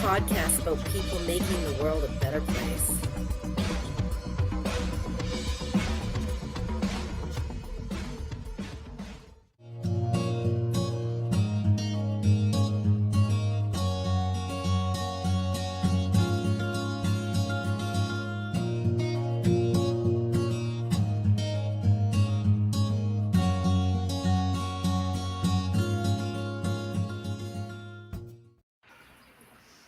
podcast about people making the world a better place.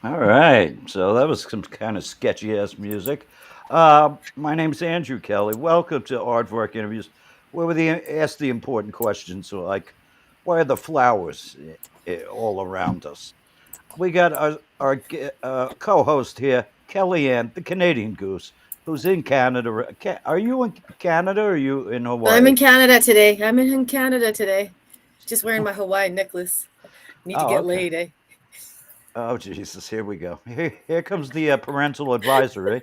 All right, so that was some kind of sketchy ass music. My name's Andrew Kelly. Welcome to Aardvark Interviews, where we ask the important questions like, why are the flowers all around us? We got our co-host here, Kellyanne, the Canadian Goose, who's in Canada. Are you in Canada or are you in Hawaii? I'm in Canada today. Just wearing my Hawaiian necklace. Need to get laid, eh? Oh, Jesus, here we go. Here comes the parental advisory.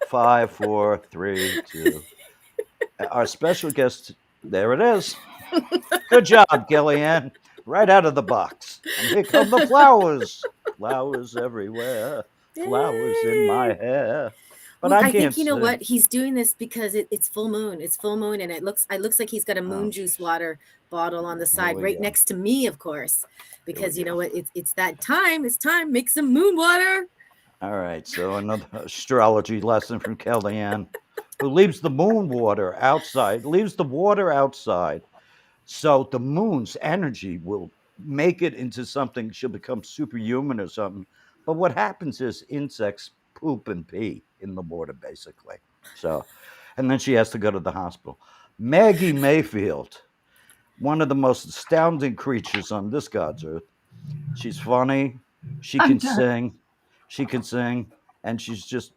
5, 4, 3, 2. Our special guest, there it is. Good job, Kellyanne. Right out of the box. And here come the flowers. Flowers everywhere. Flowers in my hair. But I think you know what? He's doing this because it's full moon. It's full moon, and it looks like he's got a moon juice water bottle on the side, right next to me, of course. Because you know what? It's that time. It's time. Make some moon water. All right. So another astrology lesson from Kellyanne, who leaves the moon water outside, leaves the water outside. So the moon's energy will make it into something. She'll become superhuman or something. But what happens is insects poop and pee in the water, basically. So, and then she has to go to the hospital. Maggi Mayfield, one of the most astounding creatures on this God's earth. She's funny. She can sing, and she's just.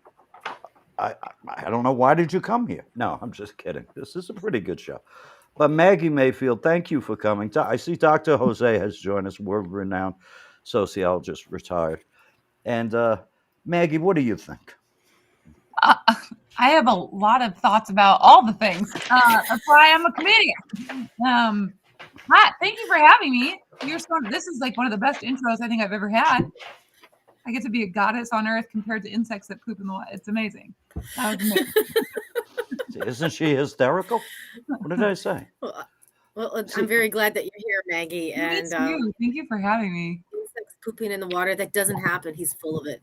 I don't know. Why did you come here? No, I'm just kidding. This is a pretty good show. But Maggi Mayfield, thank you for coming. I see Dr. Hozey has joined us, world-renowned sociologist, retired. And Maggi, what do you think? I have a lot of thoughts about all the things. That's why I'm a comedian. Matt, thank you for having me. This is like one of the best intros I think I've ever had. I get to be a goddess on Earth compared to insects that poop in the water. It's amazing. That was amazing. Isn't she hysterical? What did I say? Well, I'm very glad that you're here, Maggie. And thank you for having me. Insects pooping in the water, that doesn't happen. He's full of it.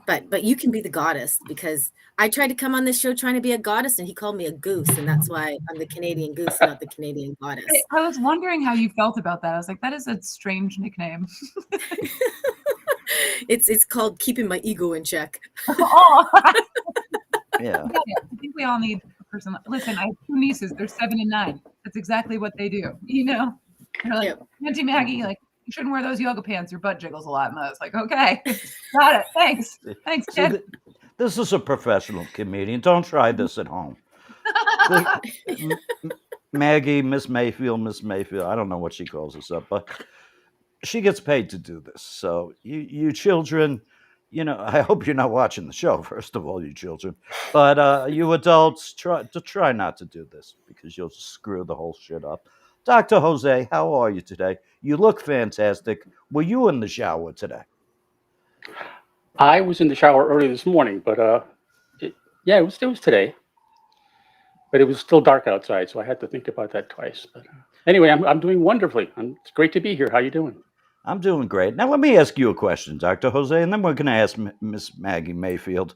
But you can be the goddess, because I tried to come on this show trying to be a goddess, and he called me a goose, and that's why I'm the Canadian Goose, not the Canadian goddess. I was wondering how you felt about that. I was like, that is a strange nickname. It's called keeping my ego in check. Yeah. I think we all need a person. Listen, I have 2 nieces. They're 7 and 9. That's exactly what they do. You know, they're like, Auntie Maggie, like, you shouldn't wear those yoga pants. Your butt jiggles a lot. And I was like, okay, got it. Thanks, kid. This is a professional comedian. Don't try this at home. Maggie, Miss Mayfield. I don't know what she calls herself, but she gets paid to do this. So you children, you know, I hope you're not watching the show, first of all, you children. But you adults, try not to do this, because you'll screw the whole shit up. Dr. Hozey, how are you today? You look fantastic. Were you in the shower today? I was in the shower early this morning, but it was today. But it was still dark outside, so I had to think about that twice. But anyway, I'm doing wonderfully. It's great to be here. How you doing? I'm doing great. Now, let me ask you a question, Dr. Hozey, and then we're going to ask Miss Maggi Mayfield.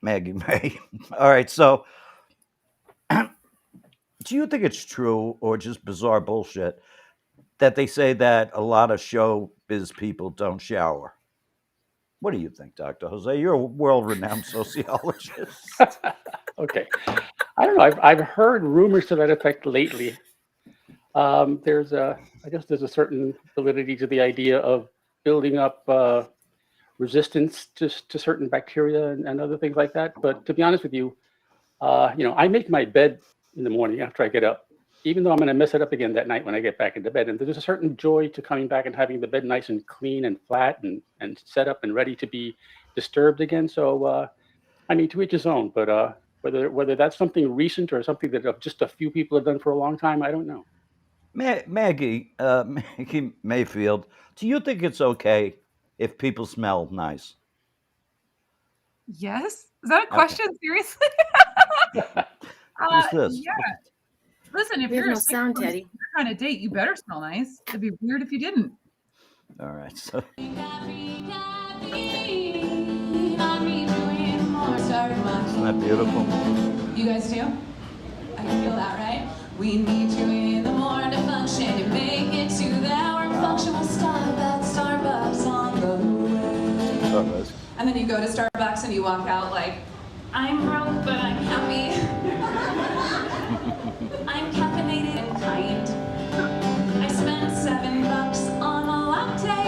Maggie May. All right, so do you think it's true or just bizarre bullshit that they say that a lot of showbiz people don't shower? What do you think, Dr. Hozey? You're a world-renowned sociologist. Okay. I don't know. I've heard rumors to that effect lately. I guess there's a certain validity to the idea of building up resistance to certain bacteria and other things like that. But to be honest with you, I make my bed in the morning after I get up, even though I'm going to mess it up again that night when I get back into bed. And there's a certain joy to coming back and having the bed nice and clean and flat and set up and ready to be disturbed again. So, to each his own. But whether that's something recent or something that just a few people have done for a long time, I don't know. Maggie Mayfield, do you think it's okay if people smell nice? Yes? Is that a question? Seriously? Who's this? Yeah. Listen, if We have you're no a sound, six-month Teddy. kind of date, you better smell nice. It'd be weird if you didn't. All right. So Isn't that beautiful? You guys do? I can feel that, right? We need you in the morning to function and make it to the hour function. We'll stop at Starbucks on the way. And then you go to Starbucks and you walk out like, I'm broke, but I'm happy. I'm caffeinated and kind. I spent $7 on a latte.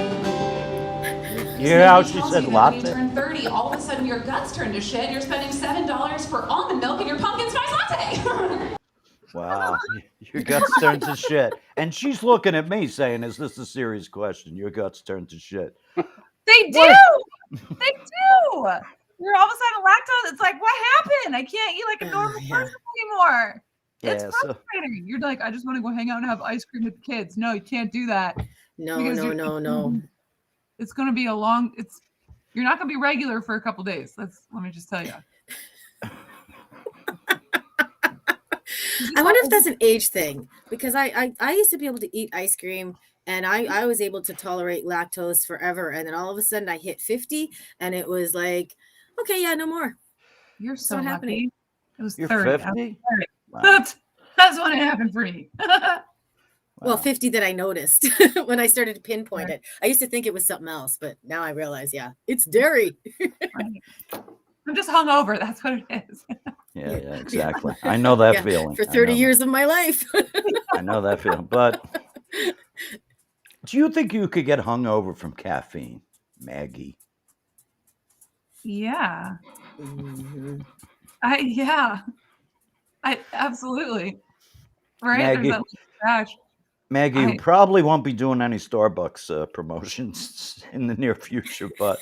You hear how she said When you latte? turn 30, all of a sudden your guts turn to shit. You're spending $7 for almond milk in your pumpkin spice latte. Wow, your guts turned to shit. And she's looking at me saying, is this a serious question? Your guts turned to shit. They do! They do! You're all of a sudden lactose. It's like, what happened? I can't eat like a normal person anymore. It's Yeah, frustrating. You're like, I just want to go hang out and have ice cream with the kids. No, you can't do that. No, Because no. It's going to be you're not going to be regular for a couple days. Let me just tell you. I wonder if that's an age thing, because I used to be able to eat ice cream, and I was able to tolerate lactose forever, and then all of a sudden I hit 50 and it was like, okay, yeah, no more. You're It's so not lucky. happening. It was You're 30. 50? Wow. That's when it happened for me. Well, Wow. 50 that I noticed when I started to pinpoint it. I used to think it was something else, but now I realize, yeah, it's dairy. I'm just hungover. That's what it is. Yeah, exactly. I know that Yeah, feeling. for I 30 know years of my life. I know that feeling. But do you think you could get hungover from caffeine, Maggie? Yeah. Mhm. I absolutely. Right? Maggie, There's that crash. Maggie, you probably won't be doing any Starbucks promotions in the near future. But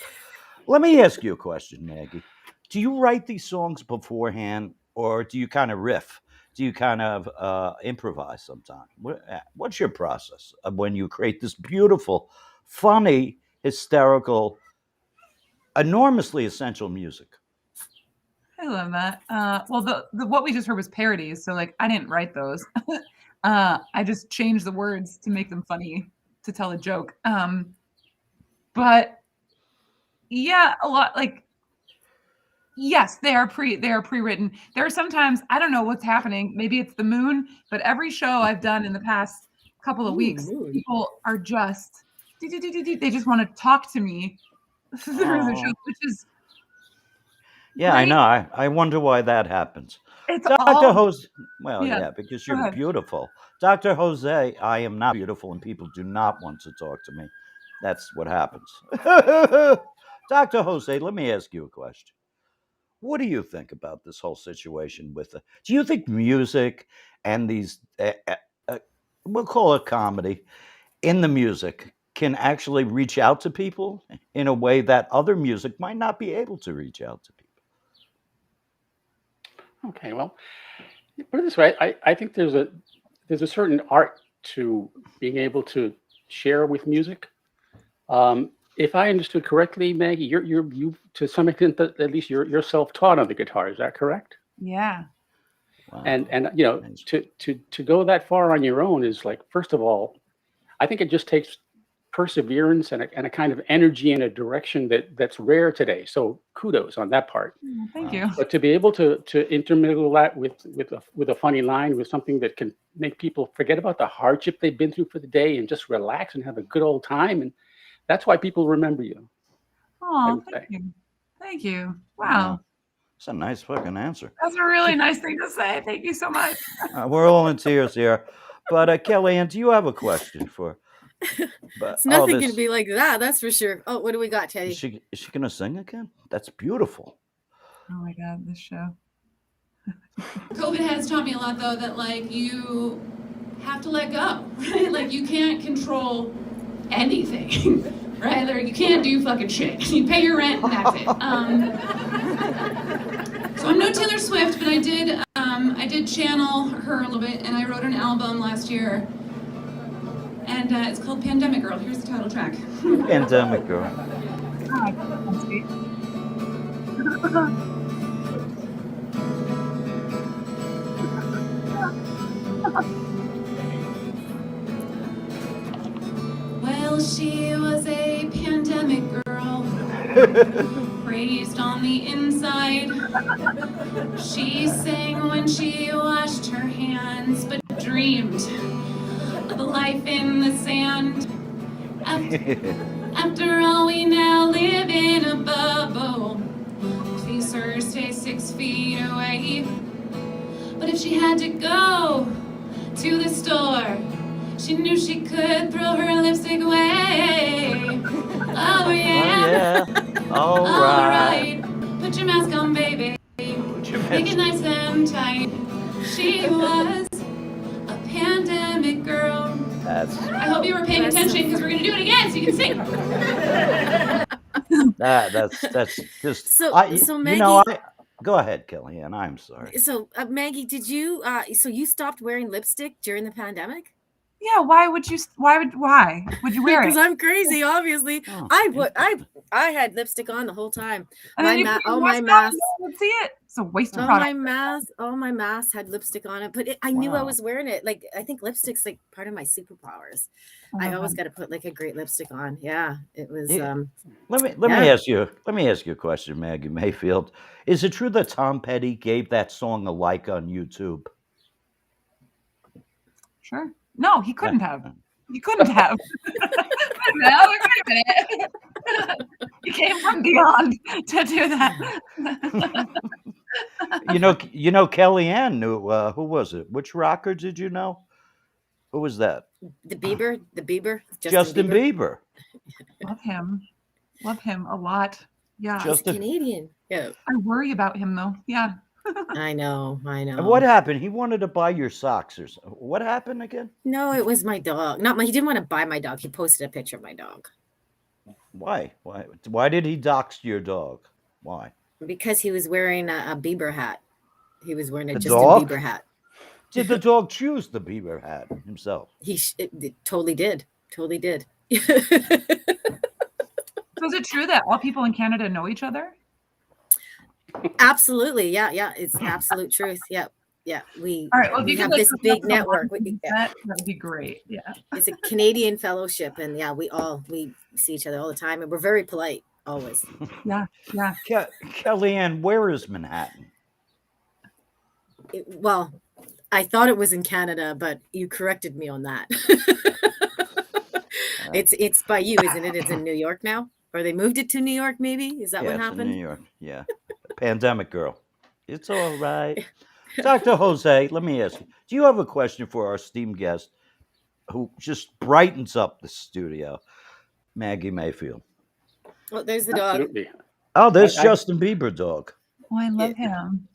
let me ask you a question, Maggie. Do you write these songs beforehand, or do you kind of riff? Do you kind of improvise sometimes? What's your process of when you create this beautiful, funny, hysterical, enormously essential music? I love that. Well, the what we just heard was parodies, so like I didn't write those. I just changed the words to make them funny to tell a joke. But yeah, a lot like yes, they are pre-written. There are sometimes I don't know what's happening. Maybe it's the moon, but every show I've done in the past couple of weeks, moon. people are just they just want to talk to me through the show, which is Yeah, great. I know. I wonder why that happens. It's Dr. all Hozey, well, yeah. yeah, because Go you're ahead. beautiful. Dr. Hozey, I am not beautiful, and people do not want to talk to me. That's what happens. Dr. Hozey, let me ask you a question. What do you think about this whole situation with do you think music and these, we'll call it comedy, in the music can actually reach out to people in a way that other music might not be able to reach out to people? Okay, well, put it this way, I think there's a certain art to being able to share with music. If I understood correctly, Maggie, you to some extent at least you're self-taught on the guitar. Is that correct? Yeah. Wow. And you know, to go that far on your own is like, first of all, I think it just takes perseverance and a kind of energy in a direction that's rare today. So kudos on that part. Thank you. But to be able to intermingle that with a funny line, with something that can make people forget about the hardship they've been through for the day and just relax and have a good old time, and that's why people remember you. Oh, thank you. Thank you. Wow. That's a nice fucking answer. That's a really nice thing to say. Thank you so much. We're all in tears here. But Kellyanne, do you have a question for? It's nothing going to be like that. That's for sure. Oh, what do we got, Teddy? Is she going to sing again? That's beautiful. Oh my God, this show. COVID has taught me a lot, though, that like you have to let go, right? Like you can't control anything, right? Like, you can't do fucking shit. You pay your rent and that's it. So I'm no Taylor Swift, but I did channel her a little bit, and I wrote an album last year. And it's called Pandemic Girl. Here's the title track. Pandemic Girl. Well, she was a pandemic girl, raised on the inside. She sang when she washed her hands, but dreamed of a life in the sand. After all, we now live in a bubble. Please, sir, stay 6 feet away. But if she had to go to the store, she knew she could throw her lipstick away. Oh yeah. All right. Put your mask on, baby. Make it nice and tight. She was a pandemic girl. I hope you were paying attention because we're gonna do it again so you can sing. That's just. So Maggie, you know, go ahead, Kellyanne. I'm sorry. So Maggie, did you so you stopped wearing lipstick during the pandemic? Yeah, why would you wear it? Because I'm crazy, obviously. Oh, I had lipstick on the whole time. And then All my masks. Let's see it. It's a waste of All product. my masks had lipstick on it, but I knew I Wow. was wearing it. Like, I think lipstick's like part of my superpowers. I always got to put like a great lipstick on. Yeah, it was. Yeah. Let me ask you a question, Maggie Mayfield. Is it true that Tom Petty gave that song a like on YouTube? Sure. No, he couldn't have. He couldn't have. No, wait a minute. He came from beyond to do that. You know, Kellyanne knew. Who was it? Which rocker did you know? Who was that? The Bieber. Justin Bieber. Love him a lot. Yeah. He's Canadian. Yeah. I worry about him though. Yeah. I know. And what happened? He wanted to buy your socks or something. What happened again? No, it was my dog. He didn't want to buy my dog. He posted a picture of my dog. Why? Why did he dox your dog? Why? Because he was wearing a Bieber hat. He was wearing a The Justin dog? Bieber hat. Did the dog choose the Bieber hat himself? It totally did. Totally did. So is it true that all people in Canada know each other? Absolutely. Yeah. It's absolute truth. Yeah. We have this big network. That would be great. Yeah. It's a Canadian fellowship, and we see each other all the time, and we're very polite always. Yeah. Kellyanne, where is Manhattan? Well, I thought it was in Canada, but you corrected me on that. It's by you, isn't it? It's in New York now, or they moved it to New York? Maybe is that what happened? In New York. Yeah. Pandemic Girl. It's all right. Dr. Hozey, let me ask you, do you have a question for our esteemed guest who just brightens up the studio, Maggie Mayfield? Oh, there's the dog. Absolutely. Oh, there's Justin Bieber dog. Oh, I love him.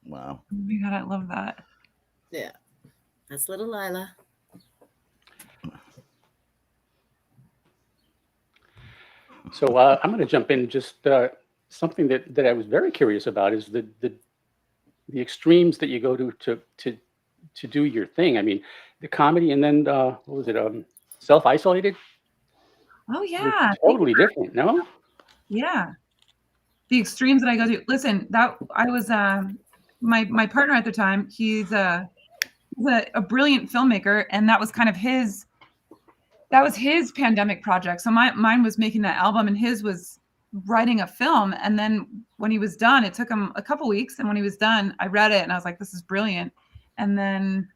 Wow. Oh my God, I love that. Yeah. That's little Lila. So I'm going to jump in. Just something that I was very curious about is the extremes that you go to do your thing. I mean, the comedy, and then what was it? Self-isolated. Oh yeah. Totally different. No. Yeah. The extremes that I go to. Listen, that I was my partner at the time. He's a brilliant filmmaker, and that was kind of his pandemic project. So mine was making that album, and his was writing a film. And then when he was done, it took him a couple weeks. And when he was done, I read it and I was like, this is brilliant. And then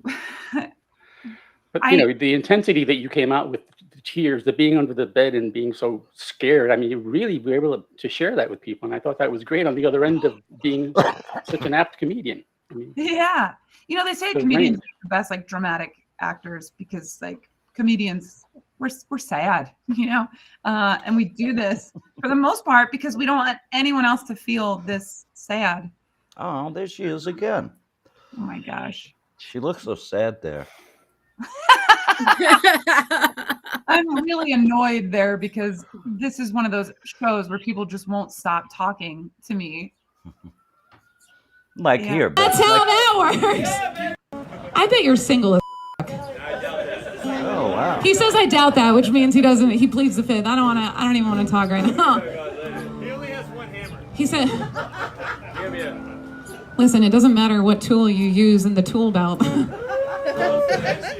but the intensity that you came out with, the tears, the being under the bed and being so scared. I mean, you really were able to share that with people. And I thought that was great on the other end of being such an apt comedian. I mean, yeah. They say comedians are the best, like, dramatic actors, because like comedians, we're sad, and we do this for the most part because we don't want anyone else to feel this sad. Oh, there she is again. Oh my gosh. She looks so sad there. I'm really annoyed there because this is one of those shows where people just won't stop talking to me. Here. That's how that works. I bet you're single as He says I doubt that, which means he doesn't. He pleads the fifth. I don't even want to talk right now. He only has one hammer. He said, "Listen, it doesn't matter what tool you use in the tool belt.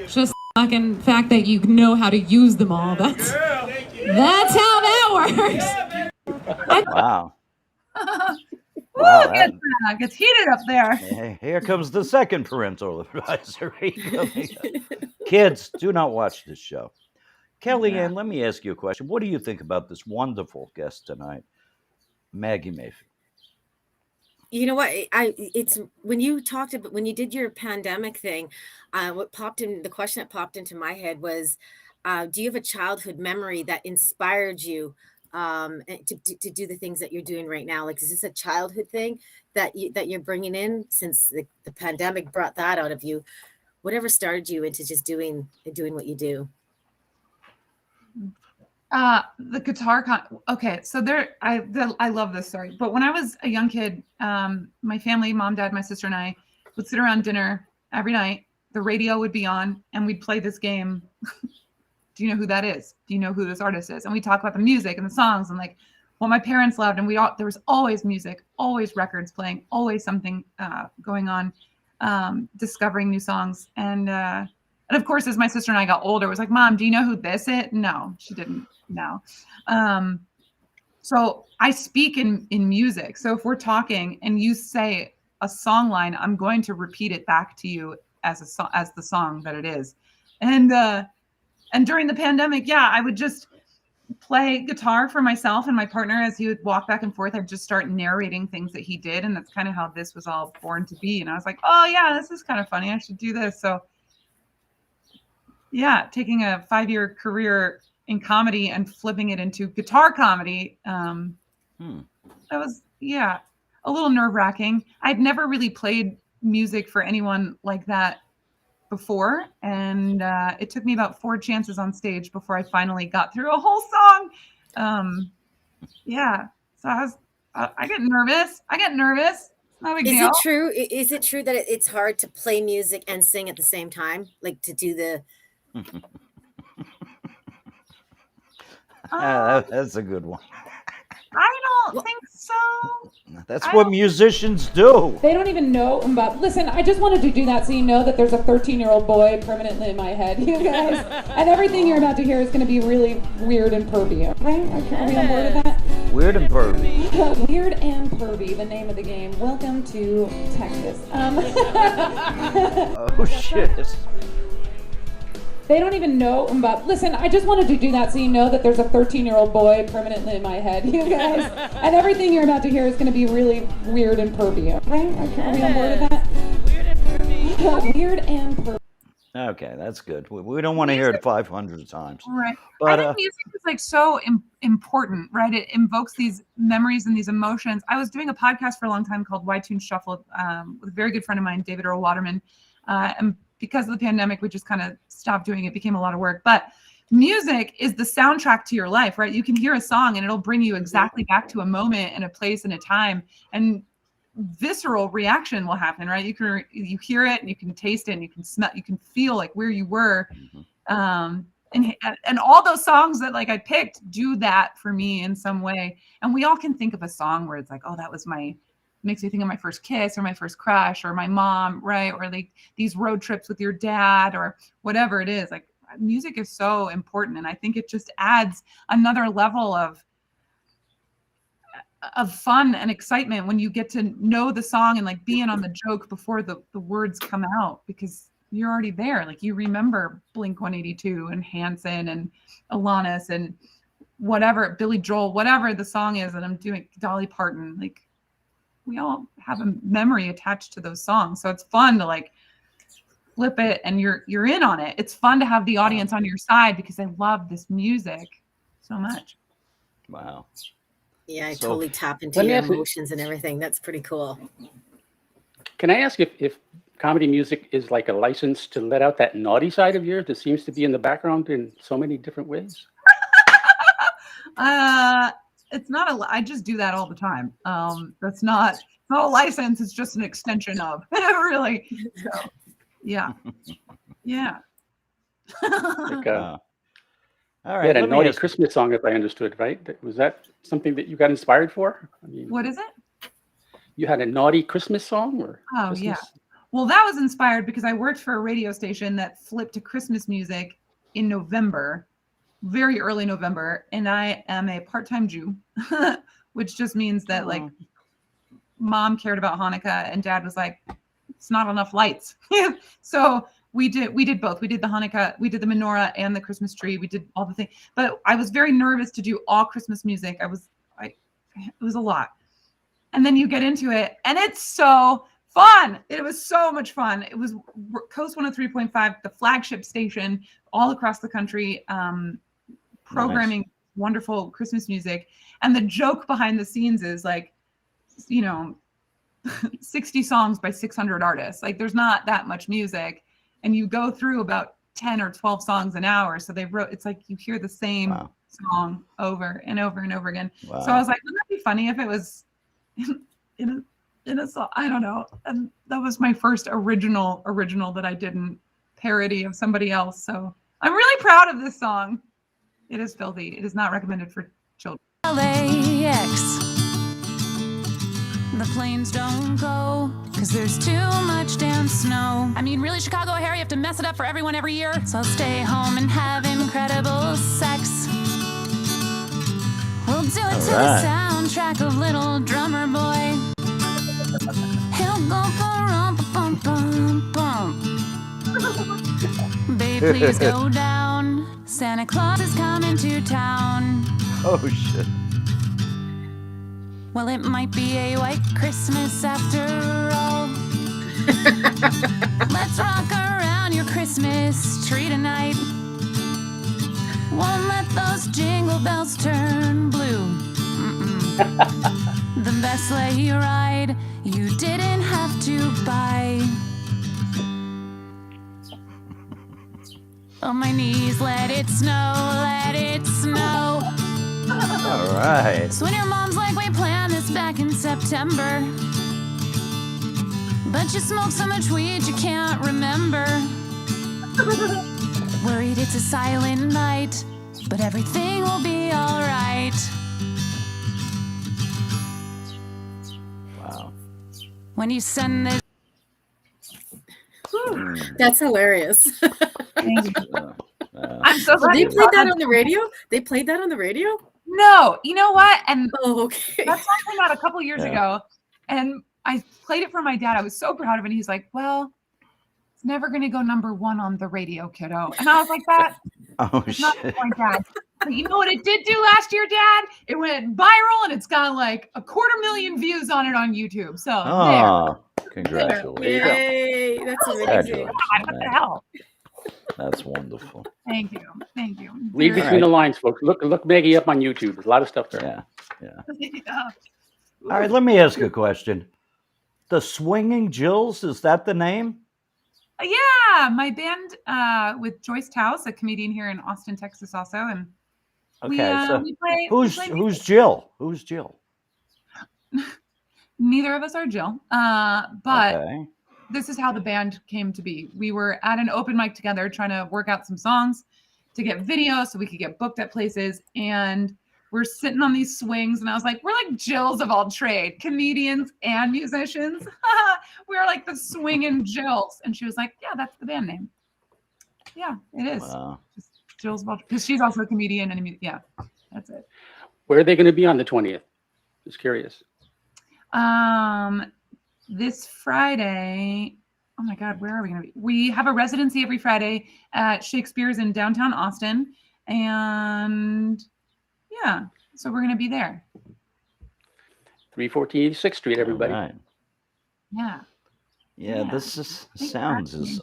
Just fucking fact that you know how to use them all. That's how that works." Wow. Ooh, Wow, it gets heated up there. Here comes the second parental advisory. Kids, do not watch this show. Kellyanne, let me ask you a question. What do you think about this wonderful guest tonight, Maggi Mayfield? You know what? It's when you talked about when you did your pandemic thing. The question that popped into my head was, do you have a childhood memory that inspired you to do the things that you're doing right now? Like, is this a childhood thing that you're bringing in since the pandemic brought that out of you? Whatever started you into just doing what you do? The guitar okay, so I love this story. But when I was a young kid, my family, mom, dad, my sister, and I would sit around dinner every night. The radio would be on, and we'd play this game. Do you know who that is? Do you know who this artist is? And we talk about the music and the songs and like what my parents loved. And there was always music, always records playing, always something going on, discovering new songs. And of course, as my sister and I got older, it was like, Mom, do you know who this is? No, she didn't know. So I speak in music. So if we're talking and you say a song line, I'm going to repeat it back to you as the song that it is. And during the pandemic, I would just play guitar for myself and my partner as he would walk back and forth. I'd just start narrating things that he did. And that's kind of how this was all born to be. And I was like, oh yeah, this is kind of funny. I should do this. So taking a 5-year career in comedy and flipping it into guitar comedy. That was, a little nerve-wracking. I'd never really played music for anyone like that before. And it took me about 4 chances on stage before I finally got through a whole song. So I get nervous. No big deal. Is it true that it's hard to play music and sing at the same time? Like to do the... That's a good one. I don't think so. That's what musicians do. They don't even know about. Listen, I just wanted to do that so you know that there's a 13-year-old boy permanently in my head, you guys. And everything you're about to hear is going to be really weird and pervy, okay? Are we on board with that? Weird and pervy. Weird and pervy, the name of the game. Welcome to Texas. Oh, shit. They don't even know about. Listen, I just wanted to do that so you know that there's a 13-year-old boy permanently in my head, you guys. And everything you're about to hear is going to be really weird and pervy, okay? Are we on board with that? Weird and pervy. Weird and pervy. Okay, that's good. We don't want to hear it 500 times. Right. But, I think music is like so important, right? It invokes these memories and these emotions. I was doing a podcast for a long time called Why Tunes Shuffle with a very good friend of mine, David Earl Waterman. And because of the pandemic, we just kind of stopped doing it. It became a lot of work. But music is the soundtrack to your life, right? You can hear a song and it'll bring you exactly back to a moment and a place and a time. And visceral reaction will happen, right? You hear it and you can taste it and you can smell, you can feel like where you were. And all those songs that like I picked do that for me in some way. And we all can think of a song where it's like, oh, that was makes me think of my first kiss or my first crush or my mom, right? Or like these road trips with your dad or whatever it is. Like music is so important. And I think it just adds another level of fun and excitement when you get to know the song and like being on the joke before the words come out, because you're already there. Like you remember Blink-182 and Hanson and Alanis and whatever, Billy Joel, whatever the song is that I'm doing, Dolly Parton, like we all have a memory attached to those songs. So it's fun to like flip it and you're in on it. It's fun to have the audience on your side because they love this music so much. Wow. Yeah, I totally tap into your emotions and everything. That's pretty cool. Can I ask if comedy music is like a license to let out that naughty side of yours that seems to be in the background in so many different ways? It's not I just do that all the time. That's not a license. It's just an extension of really. So, yeah. Like, All You right. had a Let me naughty ask. Christmas song, if I understood, right? Was that something that you got inspired for? I mean, What is it? you had a naughty Christmas song, or Oh, Christmas? yeah. Well, that was inspired because I worked for a radio station that flipped to Christmas music in November, very early November, and I am a part-time Jew, which just means that like mom cared about Hanukkah and dad was like, it's not enough lights. So we did both. We did the Hanukkah, we did the menorah and the Christmas tree. We did all the things, but I was very nervous to do all Christmas music. It was a lot. And then you get into it and it's so fun. It was so much fun. It was Coast 103.5, the flagship station all across the country, programming wonderful Christmas music. And the joke behind the scenes is like, 60 songs by 600 artists. Like there's not that much music. And you go through about 10 or 12 songs an hour. So it's like you hear the same song over and over and over again. Wow. So I was like, wouldn't that be funny if it was in a song? I don't know. And that was my first original that I didn't parody of somebody else. So I'm really proud of this song. It is filthy. It is not recommended for children. LAX. The planes don't go because there's too much damn snow. I mean, really, Chicago O'Hare, you have to mess it up for everyone every year. So I'll stay home and have incredible sex. We'll do it to the soundtrack of Little Drummer Boy. He'll go bum. Babe, please go down. Santa Claus is coming to town. Oh shit. Well, it might be a white Christmas after all. Let's rock around your Christmas tree tonight. Won't let those jingle bells turn blue. The best sleigh ride you didn't have to buy. On my knees, let it snow, let it snow. All right. So when your mom's like, we planned this back in September, but you smoke so much weed you can't remember. Worried it's a silent night, but everything will be all right. Wow. When you send this. That's hilarious. I'm so glad They you played brought that on the radio? They played that on the radio? No, you know what? And Oh, okay. that song came out a couple years ago, and I played it for my dad. I was so proud of it. And he's like, "Well, it's never going to go number one on the radio, kiddo." And I was like, "That Oh is not the shit. point, Dad." But you know what it did do last year, Dad? It went viral, and it's got like 250,000 views on it on YouTube. So Oh, congratulations. Yay, that's amazing. God, what the hell? That's wonderful. Thank you. Read Very- between the lines, folks. Look Maggie up on YouTube. There's a lot of stuff there. Yeah. Yeah. All right, let me ask a question. The Swinging Jills, is that the name? Yeah, my band with Joyce Taus, a comedian here in Austin, Texas, also, and Okay, so we play. who's Jill? Who's Jill? Neither of us are Jill, but Okay. this is how the band came to be. We were at an open mic together trying to work out some songs to get video so we could get booked at places. And we're sitting on these swings. And I was like, we're like Jills of all trade, comedians and musicians. We're like the swinging Jills. And she was like, yeah, that's the band name. Yeah, it is. Wow. Just Jills of all, because she's also a comedian and yeah, that's it. Where are they going to be on the 20th? Just curious. This Friday, oh my God, where are we going to be? We have a residency every Friday at Shakespeare's in downtown Austin. And yeah, so we're going to be there. 314 6th Street, everybody. All right. Yeah. Yeah, Yeah. this is Thanks for sounds asking. is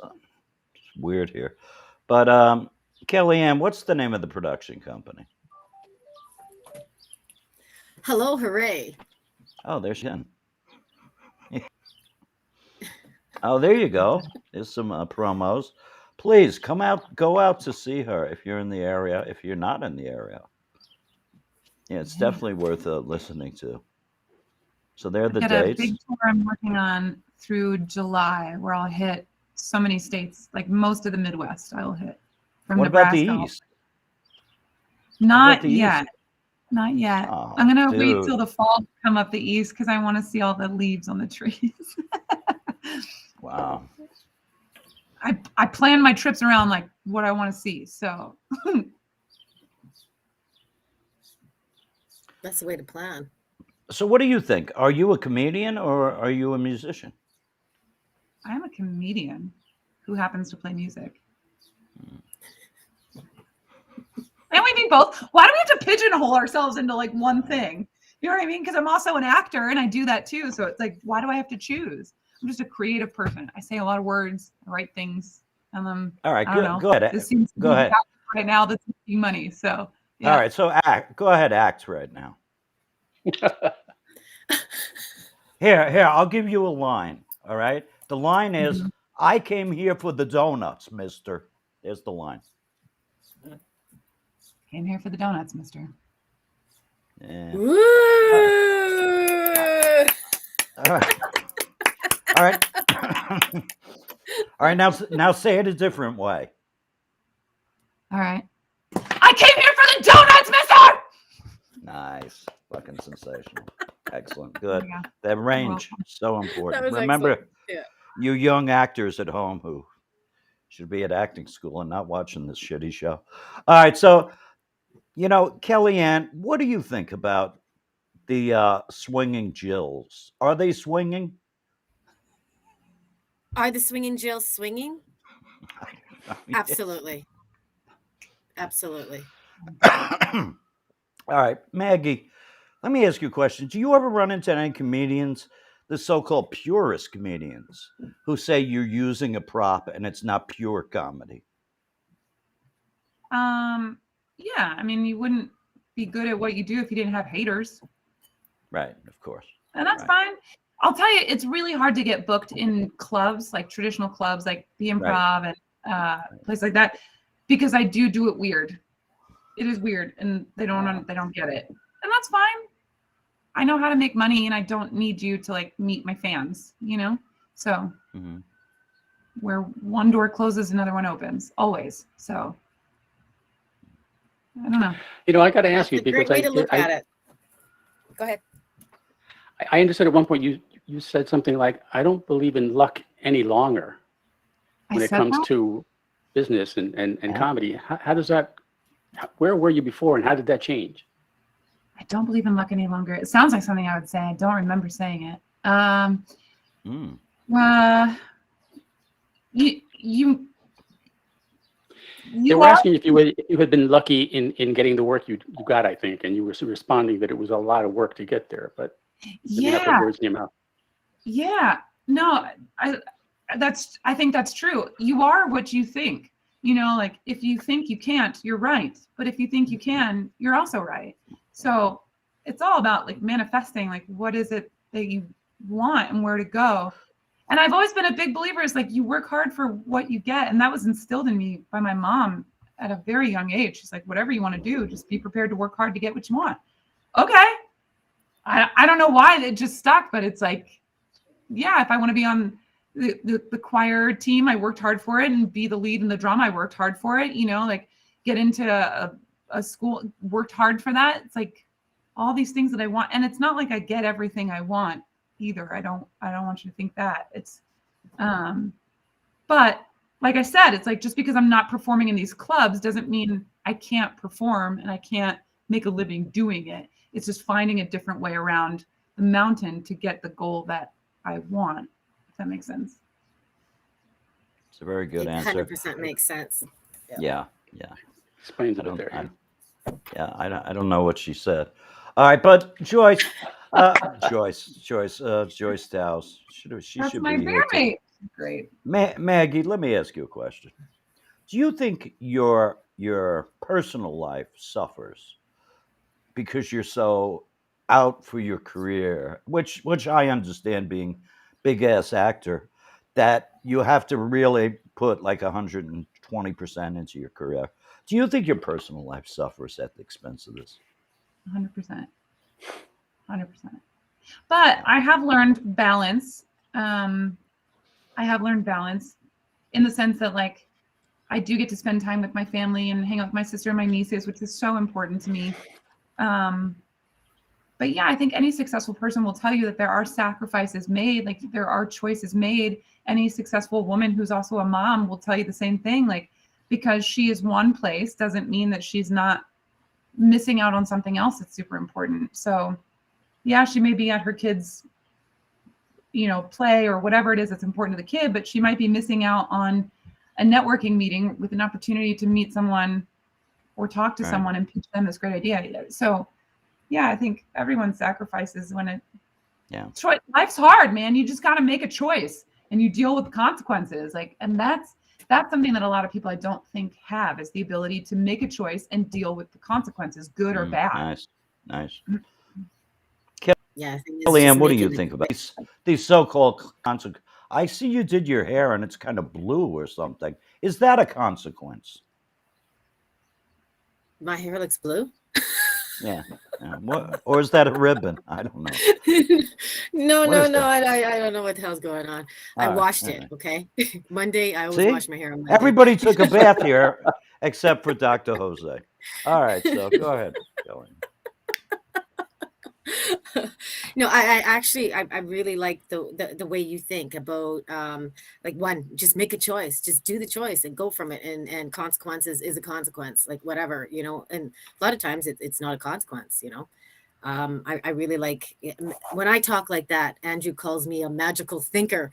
weird here. But Kellyanne, what's the name of the production company? Hello, hooray. Oh, there's Jen. Oh, there you go. There's some promos. Please go out to see her if you're in the area. If you're not in the area, yeah, it's definitely worth listening to. So there are the I've got dates. a big tour I'm working on through July where I'll hit so many states, like most of the Midwest I'll hit. From What about Nebraska. the East? Not the East. yet. Not yet. Oh, I'm gonna wait dude. till the fall to come up the east because I want to see all the leaves on the trees. Wow. I plan my trips around like what I want to see. So That's the way to plan. So what do you think? Are you a comedian or are you a musician? I'm a comedian who happens to play music. And we be both. Why do we have to pigeonhole ourselves into like one thing? You know what I mean? Because I'm also an actor and I do that too. So it's like, why do I have to choose? I'm just a creative person. I say a lot of words, I write things, and All right, I don't know. go ahead. This seems to Go be ahead. right now that's making money. So yeah. All right, so go ahead, act right now. Here, I'll give you a line. All right. The line is, Mhm. I came here for the donuts, mister. There's the line. Came here for the donuts, mister. Yeah. Woo! All right. All right. All right, now say it a different way. All right. I came here for the donuts, mister! Nice. Fucking sensational. Excellent. Good. Yeah. That range, so important. That was Remember, excellent. Yeah. you young actors at home who should be at acting school and not watching this shitty show. All right, so, Kellyanne, what do you think about the swinging Jills? Are they swinging? Are the swinging Jills swinging? Absolutely. Absolutely. All right, Maggie, let me ask you a question. Do you ever run into any comedians, the so-called purist comedians, who say you're using a prop and it's not pure comedy? Yeah. I mean, you wouldn't be good at what you do if you didn't have haters. Right, of course. And that's Right. fine. I'll tell you, it's really hard to get booked in clubs, like traditional clubs, like the Improv and places like that, because I do it weird. It is weird, and they don't get it, and that's fine. I know how to make money, and I don't need you to like meet my fans, So Mhm. where one door closes, another one opens, always. So I don't know. I got to ask you It's a great because way to look at it. Go ahead. I understood at one point you said something like, I don't believe in luck any longer when it comes to business and comedy. How does that, where were you before and how did that change? I don't believe in luck any longer. It sounds like something I would say. I don't remember saying it. They were asking if you had been lucky in getting the work you got, I think, and you were responding that it was a lot of work to get there, but maybe not put words in your mouth. Yeah, no, I think that's true. You are what you think. Like if you think you can't, you're right. But if you think you can, you're also right. So it's all about like manifesting, like what is it that you want and where to go. And I've always been a big believer is like you work hard for what you get. And that was instilled in me by my mom at a very young age. She's like, whatever you want to do, just be prepared to work hard to get what you want. Okay. I don't know why it just stuck, but it's like, yeah, if I want to be on the choir team, I worked hard for it, and be the lead in the drama, I worked hard for it, like get into a school, worked hard for that. It's like all these things that I want. And it's not like I get everything I want either. I don't want you to think that. It's but like I said, it's like just because I'm not performing in these clubs doesn't mean I can't perform and I can't make a living doing it. It's just finding a different way around the mountain to get the goal that I want, if that makes sense. It's a very good answer. 100% makes sense. Yeah. Explains it there. I don't know what she said. All right, but Joyce Dowse. She That's should my be here too. bandmate. Great. Maggie, let me ask you a question. Do you think your personal life suffers because you're so out for your career, which I understand, being big ass actor, that you have to really put like 120% into your career? Do you think your personal life suffers at the expense of this? 100%. But I have learned balance. I have learned balance in the sense that like I do get to spend time with my family and hang out with my sister and my nieces, which is so important to me. But yeah, I think any successful person will tell you that there are sacrifices made, like there are choices made. Any successful woman who's also a mom will tell you the same thing. Like, because she is one place doesn't mean that she's not missing out on something else that's super important. So yeah, she may be at her kid's, play or whatever it is that's important to the kid, but she might be missing out on a networking meeting with an opportunity to meet someone or talk to someone and pitch them this great idea. So yeah, I think everyone sacrifices when it, life's hard, man. You just got to make a choice and you deal with the consequences. And that's something that a lot of people I don't think have, is the ability to make a choice and deal with the consequences, good or bad. Nice. Yeah. Kellyanne, what do you think about these so-called consequences? I see you did your hair and it's kind of blue or something. Is that a consequence? My hair looks blue. Yeah. What, or is that a ribbon? I don't know. No. that? I don't know what the hell's going on. I washed it. Okay. Monday, I always wash my hair on Monday. Everybody took a bath here except for Dr. Hozey. All right. So go ahead, Kellyanne. No, I actually really like the way you think about just make a choice, just do the choice and go from it, and consequences is a consequence, like whatever, and a lot of times it's not a consequence. I really like when I talk like that. Andrew calls me a magical thinker,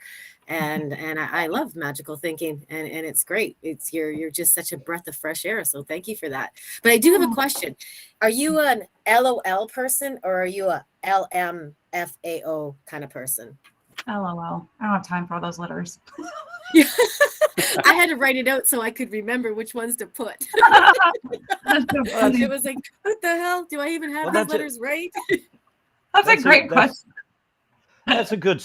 and I love magical thinking, and it's great. It's you're just such a breath of fresh air. So thank you for that. But I do have a question. Are you an LOL person or are you a LMFAO kind of person? LOL. I don't have time for all those letters. Yeah. I had to write it out so I could remember which ones to put. It was like, what the hell? Do I even have these letters right? That's a great question. That's a good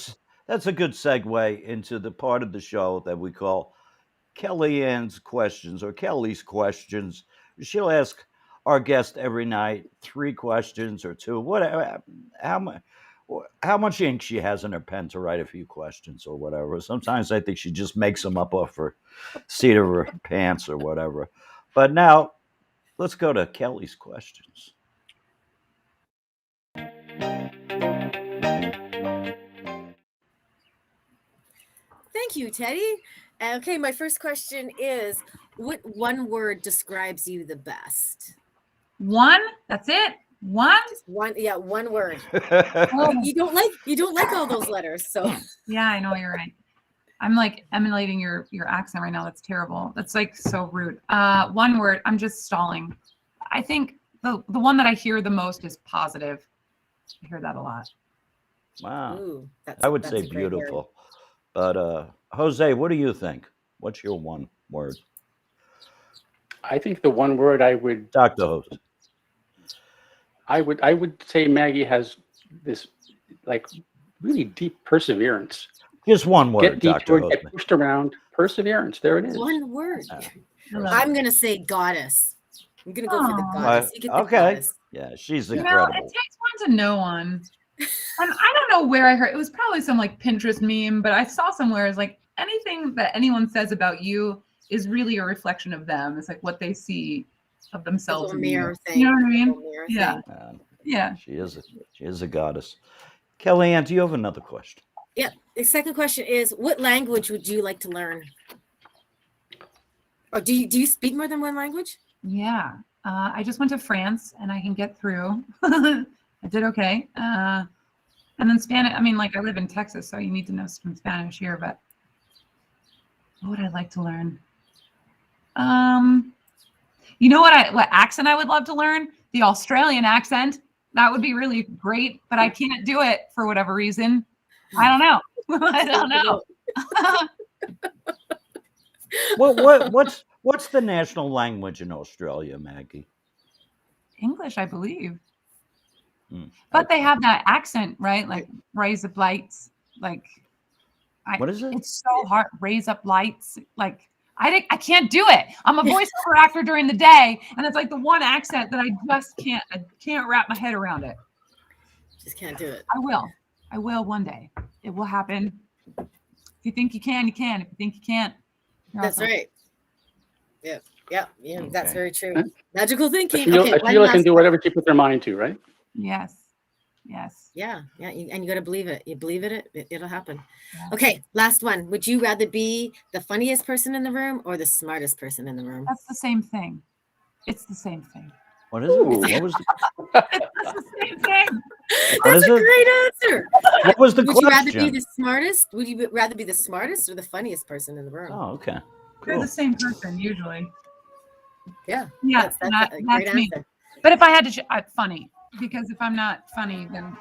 segue into the part of the show that we call Kellyanne's questions or Kelly's questions. She'll ask our guest every night 3 questions or 2, whatever. How much ink she has in her pen to write a few questions or whatever. Sometimes I think she just makes them up off her seat of her pants or whatever. But now let's go to Kelly's questions. Thank you, Teddy. Okay, my first question is, what one word describes you the best? One? That's it? One? Just one, yeah, one word. Oh. You don't like all those letters, so Yeah, I know, you're right. I'm like emulating your accent right now. That's terrible. That's like so rude. One word, I'm just stalling. I think the one that I hear the most is positive. I hear that a lot. Wow. Ooh, I would say beautiful. But Hozey, what do you think? What's your one word? I think the one word I would, Dr. Hozey. I would say Maggie has this like really deep perseverance. Just one word, Get Dr. detoured, get pushed around, perseverance. There it is. One word. I I'm gonna say goddess. I'm gonna go for the goddess. You get the Okay. goddess. Yeah, she's It incredible. takes one to know one. And I don't know where I heard it was probably some like Pinterest meme, but I saw somewhere is like anything that anyone says about you is really a reflection of them. It's like what they see of themselves. Little mirror you. thing. You know what I mean? Little mirror Yeah. thing. Yeah. She is a goddess. Kellyanne, do you have another question? Yeah. The second question is, what language would you like to learn? Or do you speak more than one language? Yeah. I just went to France and I can get through. I did okay. And then Spanish, I mean, like I live in Texas, so you need to know some Spanish here, but what would I like to learn? You know what accent I would love to learn? The Australian accent. That would be really great, but I can't do it for whatever reason. I don't know. I don't know. What's the national language in Australia, Maggie? English, I believe. But they have that accent, right? Like raise up lights. Like what is it? It's so hard. Raise up lights. Like I can't do it. I'm a voiceover actor during the day, and it's like the one accent that I just can't. I can't wrap my head around it. Just can't do it. I will one day. It will happen. If you think you can, you can. If you think you can't, that's awesome. Right. Yeah, that's Okay. very true. Magical thinking. Sheila, Okay, one Sheila can last do one. whatever she puts her mind to, right? Yes. Yeah, and you got to believe it. You believe it'll happen. Yeah. Okay, last one. Would you rather be the funniest person in the room or the smartest person in the room? That's the same thing. It's the same thing. What is it? Ooh. What was the, It's the same thing. what That's is a it? great answer. What was the Would you rather be question? the smartest? Would you rather be the smartest or the funniest person in the room? Oh, okay. They're Cool. the same person usually. Yeah, Yeah, that's a great that's me. answer. But if I had to, funny, because if I'm not funny, then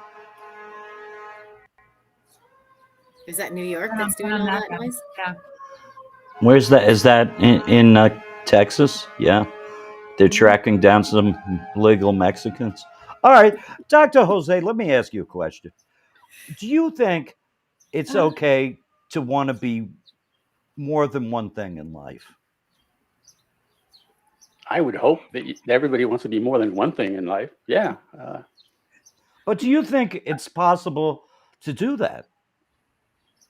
Is that New York then that's doing I'm all that that guy. noise? Yeah. Where's that? Is that in Texas? Yeah. They're tracking down some legal Mexicans. All right, Dr. Hozey, let me ask you a question. Do you think it's okay to want to be more than one thing in life? I would hope that everybody wants to be more than one thing in life. Yeah. But do you think it's possible to do that?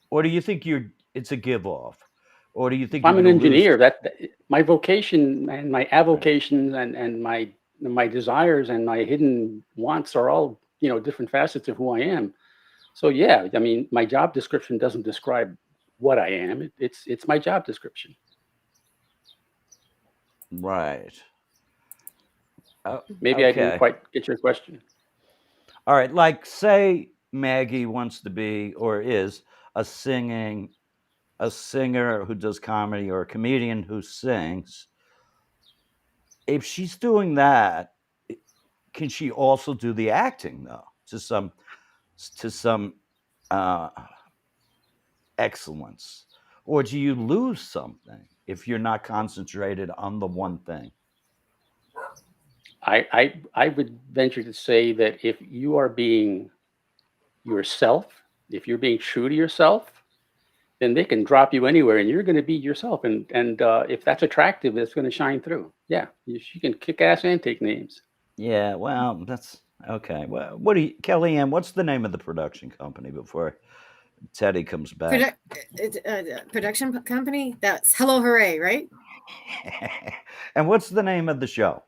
Or do you think it's a give off? Or do you think I'm you're an gonna lose- engineer. That my vocation and my avocations and my desires and my hidden wants are all different facets of who I am. So yeah, I mean, my job description doesn't describe what I am. It's my job description. Right. Maybe I Okay. didn't quite get your question. All right, like say Maggie wants to be or is a singer who does comedy or a comedian who sings. If she's doing that, can she also do the acting though to some excellence? Or do you lose something if you're not concentrated on the one thing? I would venture to say that if you are being yourself, if you're being true to yourself, then they can drop you anywhere and you're going to be yourself. And if that's attractive, it's going to shine through. Yeah, you can kick ass and take names. Yeah, well, that's okay. Well, Kellyanne, what's the name of the production company before Teddy comes back? Production company? That's Hello Hooray, right? And what's the name of the show?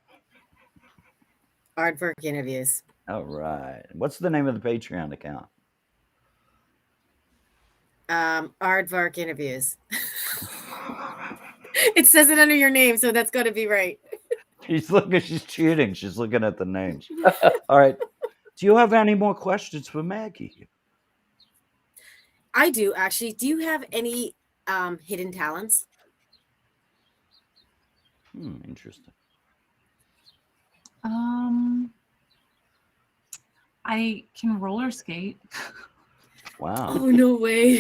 Aardvark Interviews. All right. What's the name of the Patreon account? Aardvark Interviews. It says it under your name, so that's got to be right. She's cheating. She's looking at the names. All right. Do you have any more questions for Maggie? I do, actually. Do you have any hidden talents? Interesting. I can roller skate. Wow. Oh, no way.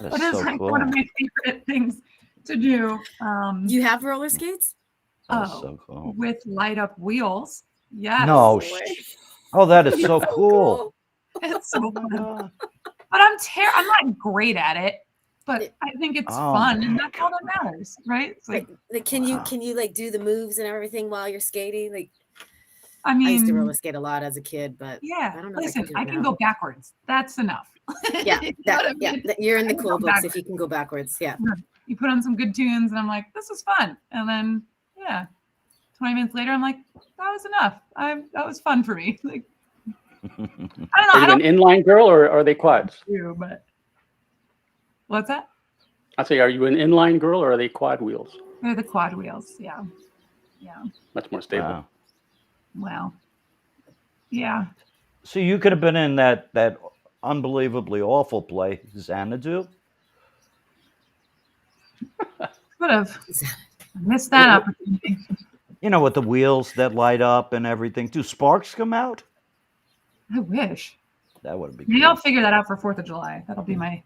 That That is is so like cool. one of my favorite things to do. You have roller skates? That is so cool. With light up wheels. Yes. No. way. Oh, that is so So cool. It's so Oh my fun. God. But I'm not great at it, but I think it's Oh fun, my and that's all that matters, right? It's like, Like, can you like do the moves and everything while you're skating? Like, I I used to mean, roller skate a lot as a kid, but yeah. I don't know. Listen, if I do it can now. go backwards. That's enough. Yeah, You know what I mean? you're in the I can cool go books if backwards. you can go backwards. Yeah. You put on some good tunes, and I'm like, this is fun. And then, yeah, 20 minutes later, I'm like, that was enough. That was fun for me. Like, I don't know. Are I you don't an inline girl or are they quads? do, but what's that? I'd say, are you an inline girl or are they quad wheels? They're the quad wheels. Yeah. Yeah. Much more stable. Wow. Well, yeah. So you could have been in that unbelievably awful play, Xanadu. Could have missed that opportunity. You know, with the wheels that light up and everything. Do sparks come out? I wish. That would be Maybe cool. I'll figure that out for 4th of July. That'll be my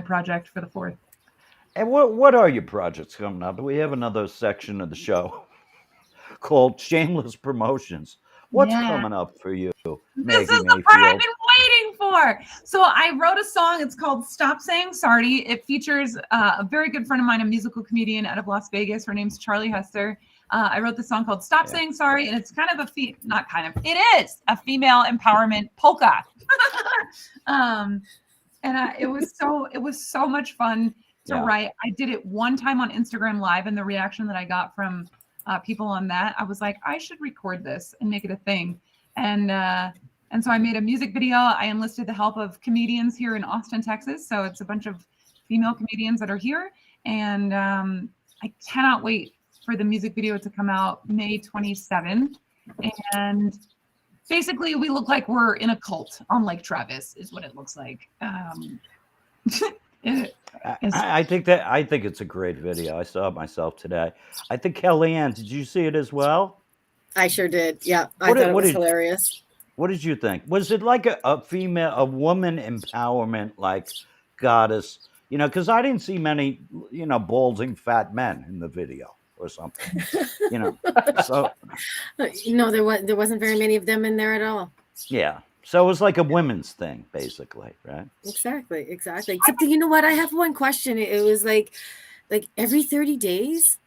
project for the 4th. And what are your projects coming up? We have another section of the show called Shameless Promotions. What's Yeah. coming up for you, This Maggie is the part I've Mayfield? been waiting for. So I wrote a song. It's called Stop Saying Sorry. It features a very good friend of mine, a musical comedian out of Las Vegas. Her name's Charlie Hester. I wrote this song called Stop Saying Sorry, and it's kind of it is a female empowerment polka. It was so much fun to write. I did it one time on Instagram Live, and the reaction that I got from people on that, I was like, I should record this and make it a thing. And so I made a music video. I enlisted the help of comedians here in Austin, Texas. So it's a bunch of female comedians that are here. And I cannot wait for the music video to come out May 27th. And basically we look like we're in a cult on Lake Travis is what it looks like. I think it's a great video. I saw it myself today. I think Kellyanne, did you see it as well? I sure did. Yeah, I thought it was hilarious. What did you think? Was it like a woman empowerment, like goddess? You know, because I didn't see many, balding fat men in the video or something. So no, there wasn't very many of them in there at all. Yeah. So it was like a women's thing, basically, right? Exactly. Except that, you know what? I have one question. It was like every 30 days.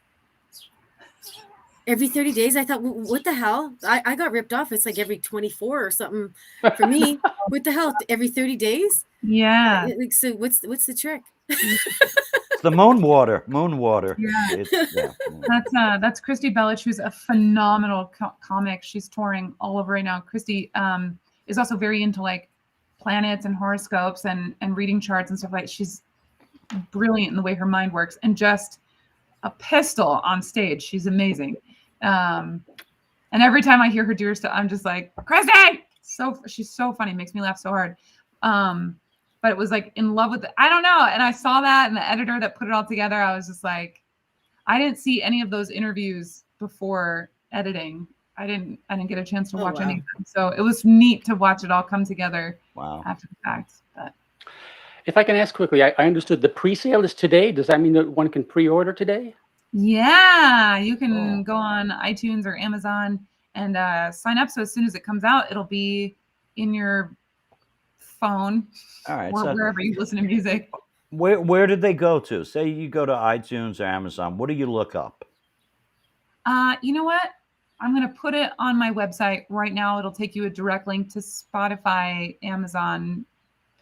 Every 30 days, I thought, what the hell? I got ripped off. It's like every 24 or something for me. What the hell? Every 30 days? Yeah. So what's the trick? It's the moon water. Yeah. That's Christy Bellich, who's a phenomenal comic. She's touring all over right now. Christy is also very into like planets and horoscopes and reading charts and stuff like that. She's brilliant in the way her mind works and just a pistol on stage. She's amazing. And every time I hear her do her stuff, I'm just like, Christy! She's so funny, makes me laugh so hard. But it was like in love with it. I don't know. And I saw that, and the editor that put it all together, I was just like, I didn't see any of those interviews before editing. I didn't get a chance to watch any of them. So it was neat to watch it all come together after the fact. But if I can ask quickly, I understood the pre-sale is today. Does that mean that one can pre-order today? Yeah, you can go on iTunes or Amazon and sign up. So as soon as it comes out, it'll be in your phone or wherever you listen to music. Where did they go to? Say you go to iTunes or Amazon. What do you look up? You know what? I'm going to put it on my website right now. It'll take you a direct link to Spotify, Amazon,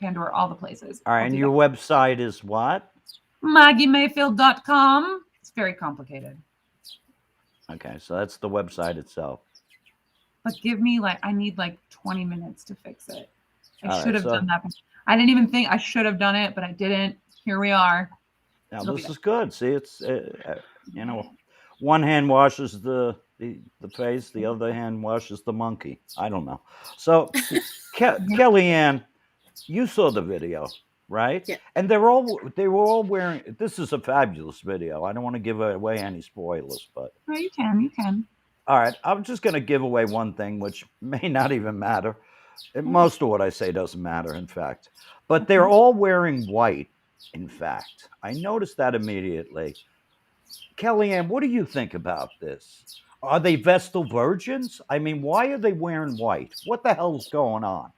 Pandora, all the places. All right. And your website is what? MaggiMayfield.com. It's very complicated. Okay. So that's the website itself. But I need 20 minutes to fix it. I should have done that. I didn't even think I should have done it, but I didn't. Here we are. Now this is good. See, it's, one hand washes the face, the other hand washes the monkey. I don't know. So, Kellyanne, you saw the video, right? Yeah. And they were all wearing. This is a fabulous video. I don't want to give away any spoilers, but no, you can. All right, I'm just going to give away one thing, which may not even matter. Most of what I say doesn't matter, in fact. But they're all wearing white. In fact, I noticed that immediately. Kellyanne, what do you think about this? Are they Vestal virgins? I mean, why are they wearing white? What the hell is going on?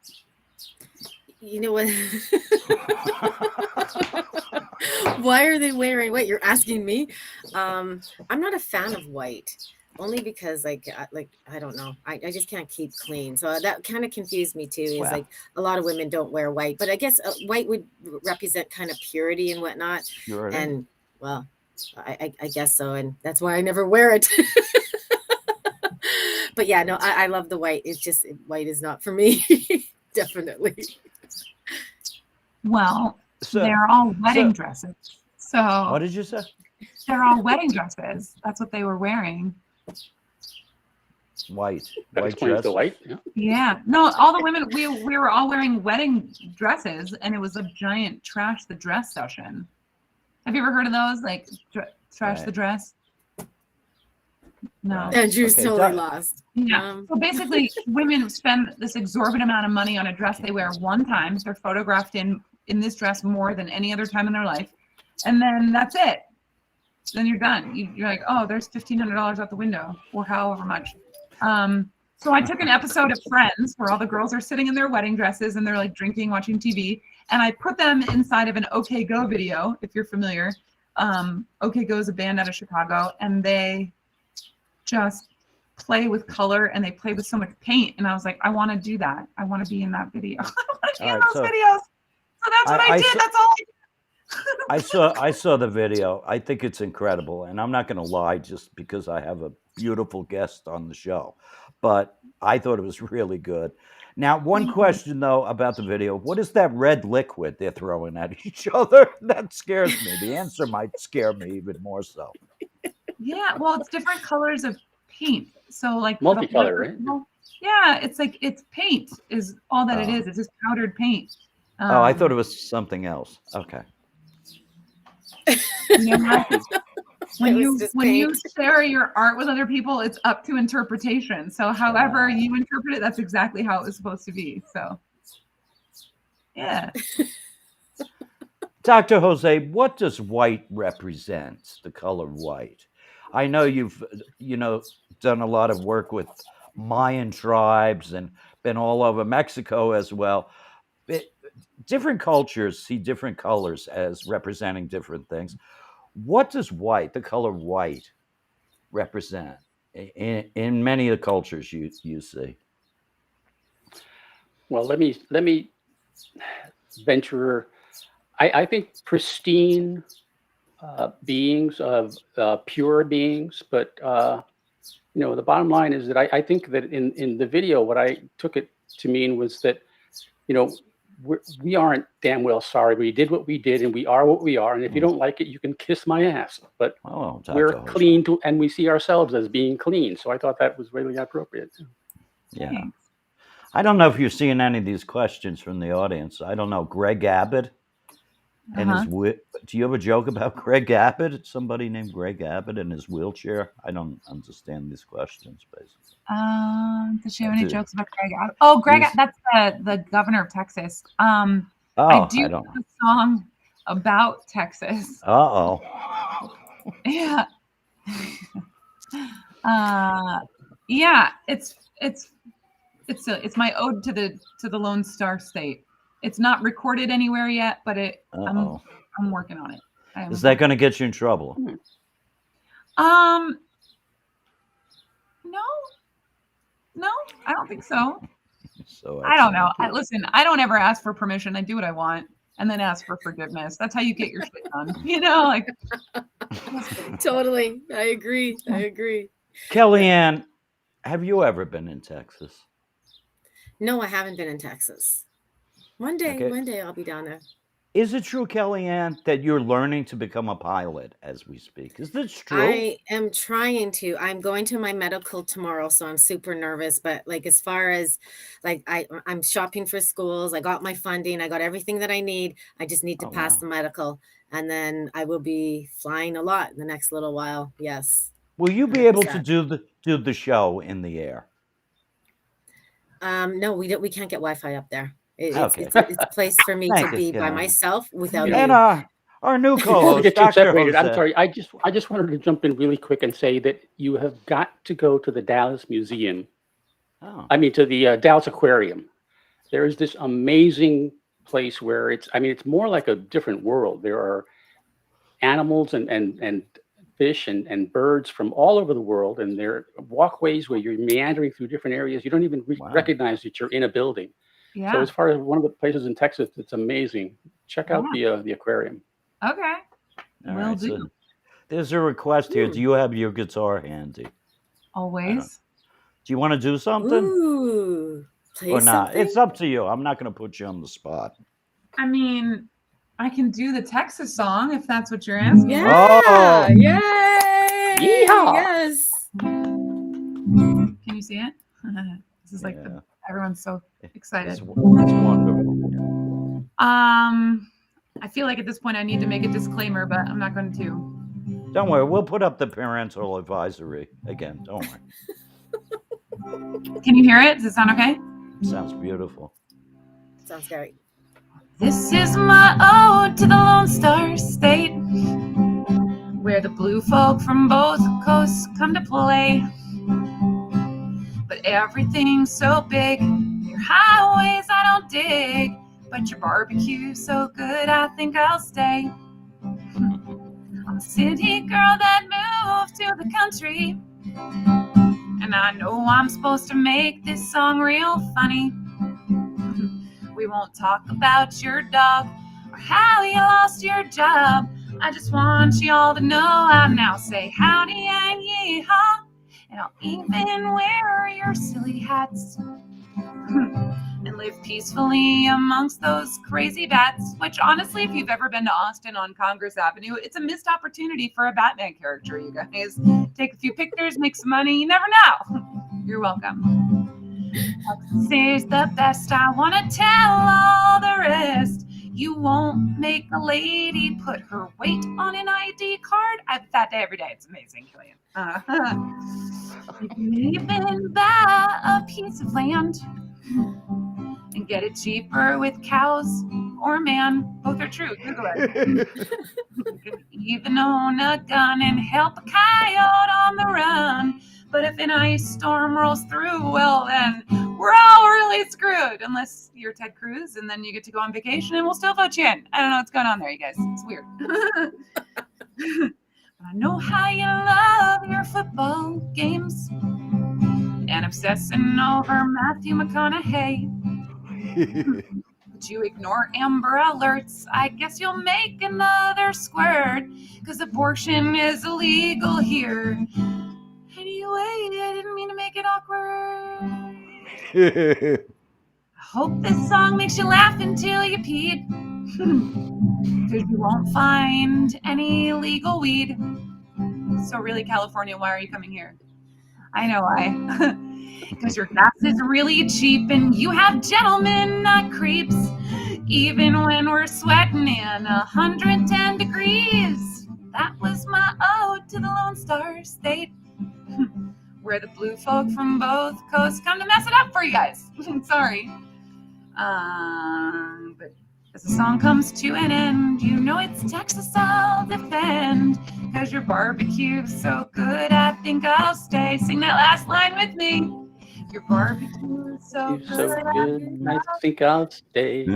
You know what? Why are they wearing white? You're asking me. I'm not a fan of white, only because I don't know. I just can't keep clean. So that kind of confused me too. Is like a lot of women don't wear white, but I guess white would represent kind of purity and whatnot. Purity. And well, I guess so, and that's why I never wear it. But yeah, no, I love the white. It's just white is not for me. Definitely. Well, they're all wedding dresses. So what did you say? They're all wedding dresses. That's what they were wearing. White dress. The white. Yeah. No, all the women we were all wearing wedding dresses, and it was a giant trash the dress session. Have you ever heard of those? Like trash the dress? No. Andrew's totally lost. Yeah. So basically, women spend this exorbitant amount of money on a dress they wear one time. They're photographed in this dress more than any other time in their life, and then that's it. Then you're done. You're like, oh, there's $1,500 out the window, or however much. So I took an episode of Friends where all the girls are sitting in their wedding dresses and they're like drinking, watching TV, and I put them inside of an OK Go video, if you're familiar. OK Go is a band out of Chicago, and they just play with color and they play with so much paint. And I was like, I want to do that. I want to be in that video. I want to be in those videos. So that's what I did. That's all I did. I saw the video. I think it's incredible, and I'm not going to lie just because I have a beautiful guest on the show, but I thought it was really good. Now, one question though about the video: what is that red liquid they're throwing at each other? That scares me. The answer might scare me even more so. Yeah, well, it's different colors of paint. So like Multicolor, right? Yeah, it's like it's paint is all that it Oh. is. It's just powdered paint. Oh, I thought it was something else. Okay. You know, when It you was just when you paint. share your art with other people, it's up to interpretation. So however you interpret it, that's exactly how it was supposed to be. So yeah. Dr. Hozey, what does white represent, the color white? I know you've, done a lot of work with Mayan tribes and been all over Mexico as well. Different cultures see different colors as representing different things. What does white, the color white, represent in many of the cultures you see? Well, let me venture. I think pristine beings of pure beings, but the bottom line is that I think that in the video, what I took it to mean was that we aren't damn well sorry. We did what we did, and we are what we are. And if you don't like it, you can kiss my ass. But we're clean and we see ourselves as being clean. So I thought that was really appropriate. Yeah. I don't know if you're seeing any of these questions from the audience. I don't know. Greg Abbott and his do you have a joke about Greg Abbott? Somebody named Greg Abbott in his wheelchair? I don't understand these questions, basically. Does she have any jokes about Greg Abbott? Oh, Greg, that's the governor of Texas. I do have a song about Texas. Uh-oh. Yeah. Yeah, it's my ode to the Lone Star State. It's not recorded anywhere yet, but I'm working on it. Is that going to get you in trouble? No, I don't think so. So I don't know. Listen, I don't ever ask for permission. I do what I want and then ask for forgiveness. That's how you get your shit done. Like. Totally. I agree. Kellyanne, have you ever been in Texas? No, I haven't been in Texas. One day I'll be down there. Is it true, Kellyanne, that you're learning to become a pilot as we speak? Is this true? I am trying to. I'm going to my medical tomorrow, so I'm super nervous. But as far as I'm shopping for schools, I got my funding, I got everything that I need. I just need to pass the medical, and then I will be flying a lot in the next little while. Yes. Will you be able to do the show in the air? No, we can't get Wi-Fi up there. It's a place for me to be by myself without you. And our new co-host, get you Dr. separated. Hozey. I'm sorry. I just wanted to jump in really quick and say that you have got to go to the Dallas Museum. To the Dallas Aquarium. There is this amazing place where it's more like a different world. There are animals and fish and birds from all over the world, and there are walkways where you're meandering through different areas. You don't even recognize that you're in a building. Yeah. So as far as one of the places in Texas, it's amazing. Check out the aquarium. Okay. Will do. So there's a request here. Do you have your guitar handy? Always. Do you want to do something? Ooh, or not? Something? It's up to you. I'm not going to put you on the spot. I mean, I can do the Texas song if that's what you're asking. Yeah. Oh. Yay. Yeehaw. Yes. Can you see it? This is everyone's so excited. It's wonderful. I feel like at this point I need to make a disclaimer, but I'm not going to. Don't worry. We'll put up the parental advisory again. Don't worry. Can you hear it? Does it sound okay? Sounds beautiful. Sounds great. This is my ode to the Lone Star State, where the blue folk from both coasts come to play. But everything's so big, your highways I don't dig, but your barbecue's so good I think I'll stay. I'm a city girl that moved to the country, and I know I'm supposed to make this song real funny. We won't talk about your dog or how you lost your job. I just want you all to know I now say howdy and yee-haw, and I'll even wear your silly hats and live peacefully amongst those crazy bats, which honestly, if you've ever been to Austin on Congress Avenue, it's a missed opportunity for a Batman character, you guys. Take a few pictures, make some money, you never know. You're welcome. Texas is the best, I want to tell all the rest. You won't make a lady put her weight on an ID card. I have that day every day. It's amazing, Killian. You can even buy a piece of land and get it cheaper with cows or man. Both are true. Google it. You can even own a gun and help a coyote on the run. But if an ice storm rolls through, well, then we're all really screwed. Unless you're Ted Cruz, and then you get to go on vacation and we'll still vote you in. I don't know what's going on there, you guys. It's weird. I know how you love your football games and obsessing over Matthew McConaughey. But you ignore Amber Alerts. I guess you'll make another squirt, because abortion is illegal here. Anyway, I didn't mean to make it awkward. I hope this song makes you laugh until you peed. Because you won't find any illegal weed. So really, California, why are you coming here? I know why. Because your gas is really cheap and you have gentlemen, not creeps. Even when we're sweating in 110 degrees. That was my ode to the Lone Star State. Where the blue folk from both coasts come to mess it up for you guys. Sorry. But as the song comes to an end, you know it's Texas I'll defend. Cause your barbecue's so good, I think I'll stay. Sing that last line with me. Your barbecue is so You're so good. I think I'll stay.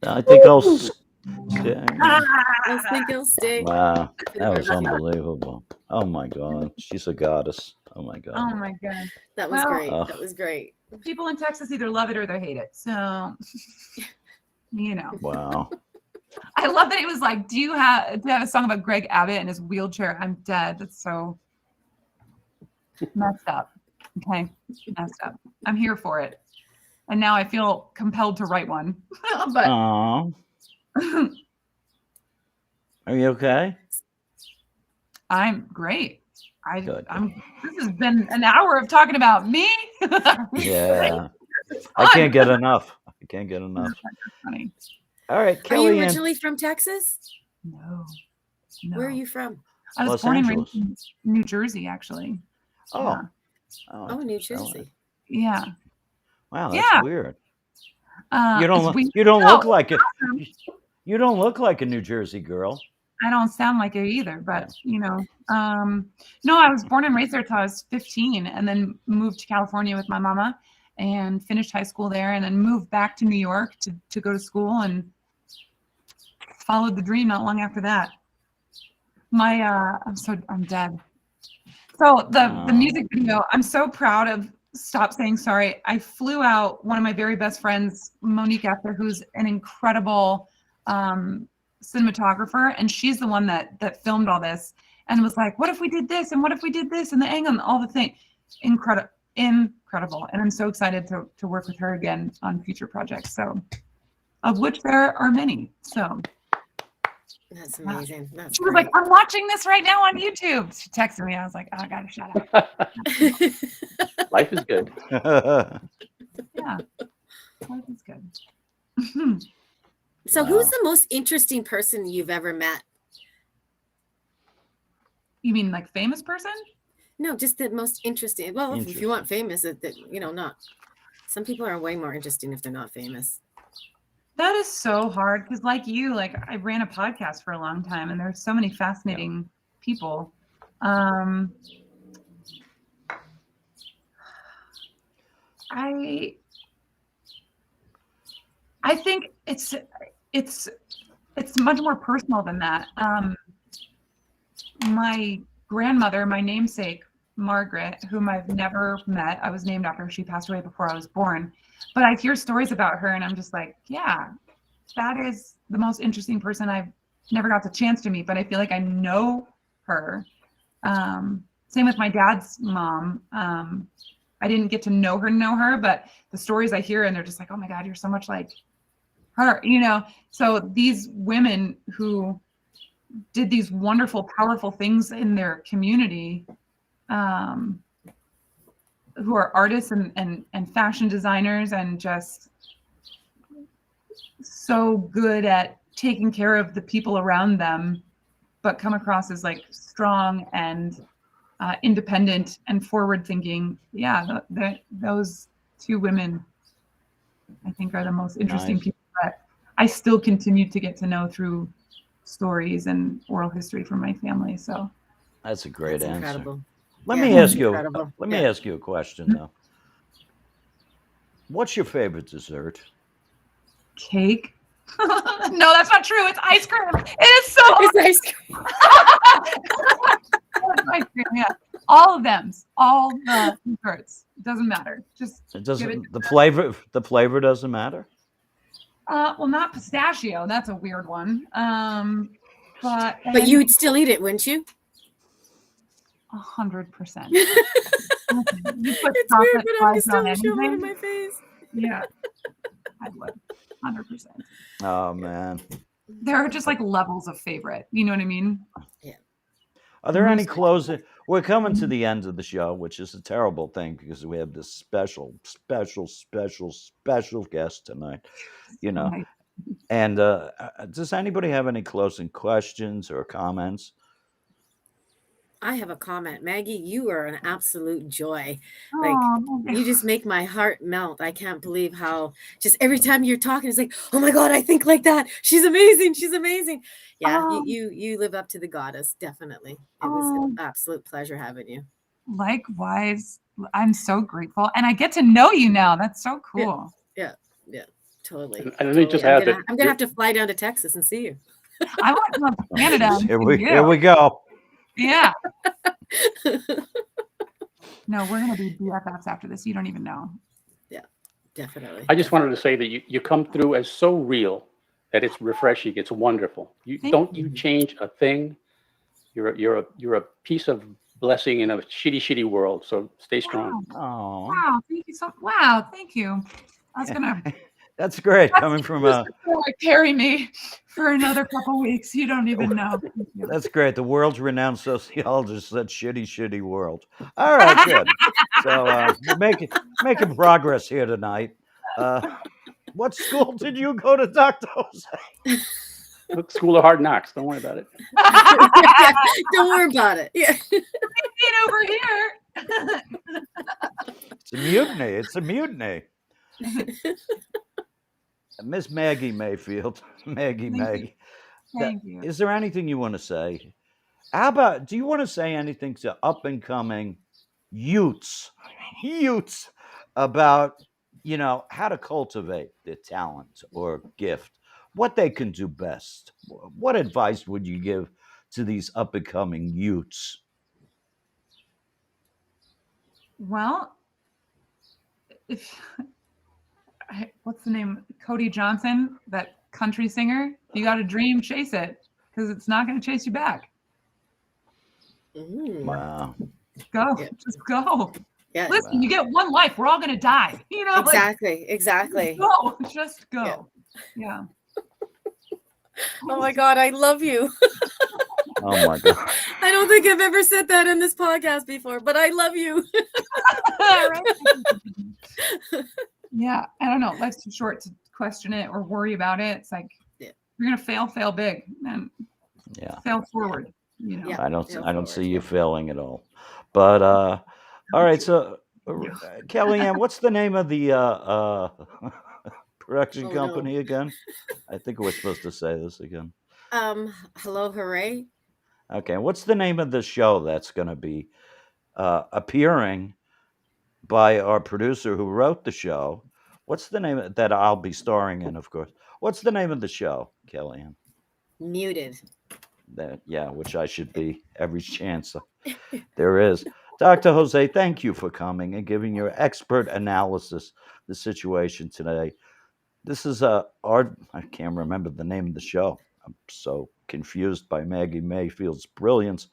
I think I'll stay. I think I'll stay. Wow, that was unbelievable. Oh my God, she's a goddess. Oh my God. Oh my God. That was Well, great. That was great. People in Texas either love it or they hate it. So, you know. Wow. I love that it was like, do you have a song about Greg Abbott and his wheelchair? I'm dead. That's so messed up. Okay. Messed up. I'm here for it. And now I feel compelled to write one. But Aww. Are you okay? I'm great. Good. This has been an hour of talking about me. Yeah. I can't get enough. I can't get enough. Funny. All right, Are you Kellyanne. originally from Texas? No. Where are you from? I was Los born Angeles. and raised in New Jersey, actually. Oh. Oh, New Jersey. Yeah. Wow, that's Yeah. weird. It's weird. You don't No, look like it. awesome. You don't look like a New Jersey girl. I don't sound like it either, but you know, no, I was born and raised there till I was 15, and then moved to California with my mama and finished high school there, and then moved back to New York to go to school and followed the dream not long after that. I'm dead. So the music video, I'm so proud of Stop Saying Sorry. I flew out one of my very best friends, Monique Ether, who's an incredible cinematographer, and she's the one that filmed all this and was like, what if we did this and what if we did this and the angle and all the things. Incredible. And I'm so excited to work with her again on future projects, so of which there are many. So That's amazing. That's she was great. like, I'm watching this right now on YouTube. She texted me. I was like, oh, I gotta shut up. Life is good. Yeah, life is good. So who's the most interesting person you've ever met? You mean like famous person? No, just the most interesting. Well, if you want famous, not. Some people are way more interesting if they're not famous. That is so hard because, like you, like I ran a podcast for a long time, and there's so many fascinating people. I think it's much more personal than that. My grandmother, my namesake, Margaret, whom I've never met, I was named after her. She passed away before I was born. But I hear stories about her and I'm just like, yeah, that is the most interesting person I've never got the chance to meet, but I feel like I know her. Same with my dad's mom. I didn't get to know her, but the stories I hear, and they're just like, oh my God, you're so much like her, you know? So these women who did these wonderful, powerful things in their community, who are artists and fashion designers and just so good at taking care of the people around them, but come across as like strong and independent and forward thinking. Yeah, those two women, I think, are the most interesting people that I still continue to get to know through stories and oral history from my family. So that's a great answer. Incredible. Let Yeah, me that's ask you. incredible. Let me Yeah. ask you a question though. What's your favorite dessert? cake. No, that's not true. It's ice cream. It is so It's ice cream. It's ice cream, yeah. All of them. All the desserts. It doesn't matter. Just It doesn't. give it The flavor. The flavor doesn't matter. well, not pistachio. That's a weird one. But But you would still eat it, wouldn't you? 100%. It's weird, but I'm still showing in my face. Yeah, I would. 100%. Oh man. There are just like levels of favorite. You know what I mean? Are there any closing? We're coming to the end of the show, which is a terrible thing because we have this special guest tonight. You know, Right. and does anybody have any closing questions or comments? I have a comment. Maggie, you are an absolute joy. Oh, You just make my heart melt. I can't believe how just every time you're talking, it's like, oh my God, I think like that. She's amazing. She's amazing. Yeah, Oh. you live up to the goddess, definitely. It was an absolute pleasure having you. Likewise. I'm so grateful. And I get to know you now. That's so cool. Yeah, totally. And let me just totally. add that I'm gonna have to fly down to Texas and see you. I want to go to Canada. and Here see we you. go. Yeah. No, we're gonna be BFFs after this. You don't even know. Definitely. I just wanted to say that you come through as so real that it's refreshing. It's wonderful. You Thank don't change a thing. You're a piece of blessing in a shitty world. So stay strong. Oh, Wow, thank you so. Wow, thank you. I was gonna that's great coming from a. like carry me for another couple weeks. You don't even know. Thank you. That's great. The world's renowned sociologist said shitty world. All right, good. So we're making progress here tonight. What school did you go to, Dr. Hozey? Look, School of Hard Knocks. Don't worry about it. Don't worry about it. Yeah. Get over here. It's a mutiny. It's a mutiny. Miss Maggie Mayfield. Maggie Thank May. Thank you. Is there anything you want to say? How about, do you want to say anything to up and coming youths about, you know, how to cultivate their talent or gift, what they can do best? What advice would you give to these up and coming youths? Well, what's the name? Cody Johnson, that country singer. You got a dream, chase it, because it's not going to chase you back. Wow. Go, Yeah. just go. Yeah. Listen, you get one life. We're all going to die. You know, Exactly. go, just go. Yeah. Oh my God, I love you. Oh my God. I don't think I've ever said that in this podcast before, but I love you. Right? Yeah, I don't know. Life's too short to question it or worry about it. It's like you're gonna fail big, and fail forward. You know. Yeah. I don't see you failing at all. But all right, so Kellyanne, what's the name of the production company again? I think we're supposed to say this again. Hello, Hooray. Okay, what's the name of the show that's going to be appearing by our producer who wrote the show? What's the name that I'll be starring in, of course? What's the name of the show, Kellyanne? Muted. Which I should be every chance there is. Dr. Hozey, thank you for coming and giving your expert analysis of the situation today. This is I can't remember the name of the show. I'm so confused by Maggi Mayfield's brilliance.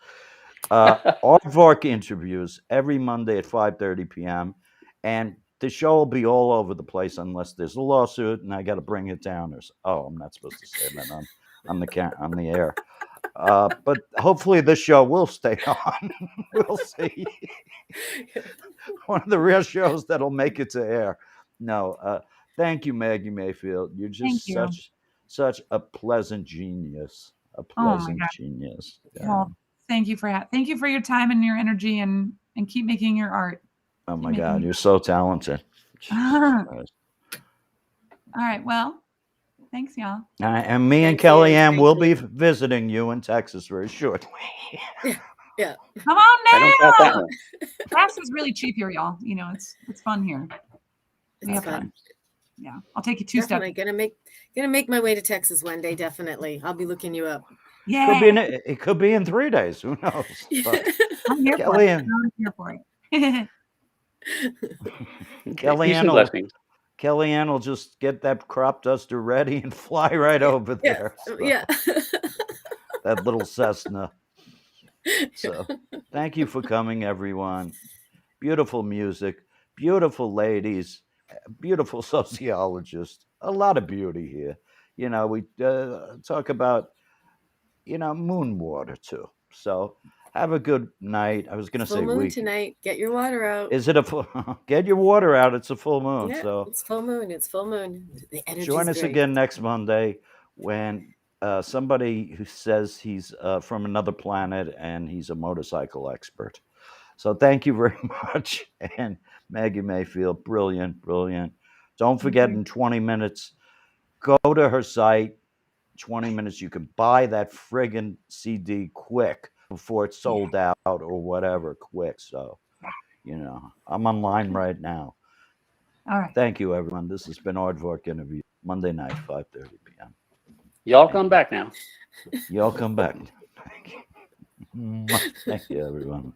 Aardvark Interviews every Monday at 5:30 p.m. And the show will be all over the place unless there's a lawsuit and I got to bring it down. I'm not supposed to say that on the air. But hopefully this show will stay on. We'll see. One of the rare shows that'll make it to air. No, thank you, Maggi Mayfield. You're just such a pleasant genius. A pleasant genius. Yeah. Well, thank you for your time and your energy, and keep making your art. Oh my God, you're so talented. All right, well, thanks, y'all. And me and Kellyanne will be visiting you in Texas very shortly. Yeah. Come on now. I don't got that one. Gas is really cheap here, y'all. You know, it's fun here. We have fun. Yeah, I'll take you two steps. Gonna make my way to Texas one day. Definitely, I'll be looking you up. Yeah, it could be in 3 days. Who knows? But I'm here for it. I'm here for it. Kellyanne will just get that crop duster ready and fly right over there. So. Yeah. That little Cessna. So thank you for coming, everyone. Beautiful music, beautiful ladies, beautiful sociologist. A lot of beauty here. You know, we talk about, moon water too. So have a good night. I was going to say full moon tonight. Get your water out. Is it a full? Get your water out. It's a full moon. Yeah, so it's full moon. It's full moon. The join us again next Monday when somebody who says he's from another planet and he's a motorcycle expert. So thank you very much. And Maggi Mayfield, brilliant, brilliant. Don't forget in 20 minutes, go to her site. 20 minutes, you can buy that friggin' CD quick before it's sold out or whatever, quick. So, I'm online right now. All right. Thank you, everyone. This has been Aardvark Interviews, Monday night, 5:30 p.m. Y'all come back now. Y'all come back. Thank you. Thank you, everyone.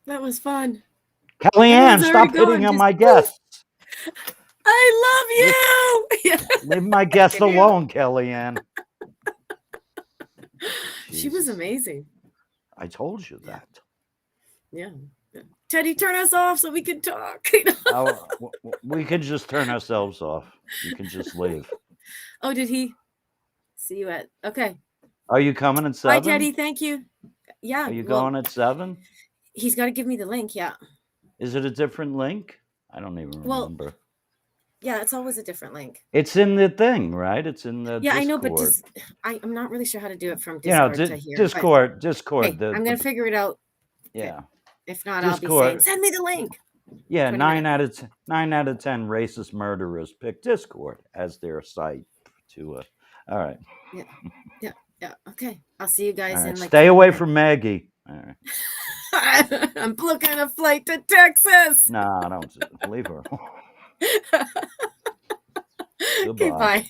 That was fun. Kellyanne, stop hitting on my guests. I love you. Leave my guests alone, Kellyanne. She was amazing. I told you that. Yeah. Teddy, turn us off so we can talk. We could just turn ourselves off. You can just leave. Oh, did he? See you at... Okay. Are you coming at 7? Bye, Teddy. Thank you. Yeah. Are you going at 7? He's got to give me the link. Yeah. Is it a different link? I don't even remember. Yeah, it's always a different link. It's in the thing, right? It's in the Discord. I know, but I'm not really sure how to do it from Discord to here. Discord. Hey, I'm going to figure it out. Yeah. If not, Discord. I'll be saying, send me the link. Yeah, 9 out of 10 racist murderers pick Discord as their site to. All right. Yeah. Okay. I'll see you guys in Stay away from Maggie. All right. I'm booking a flight to Texas. No, don't leave her. Okay, bye.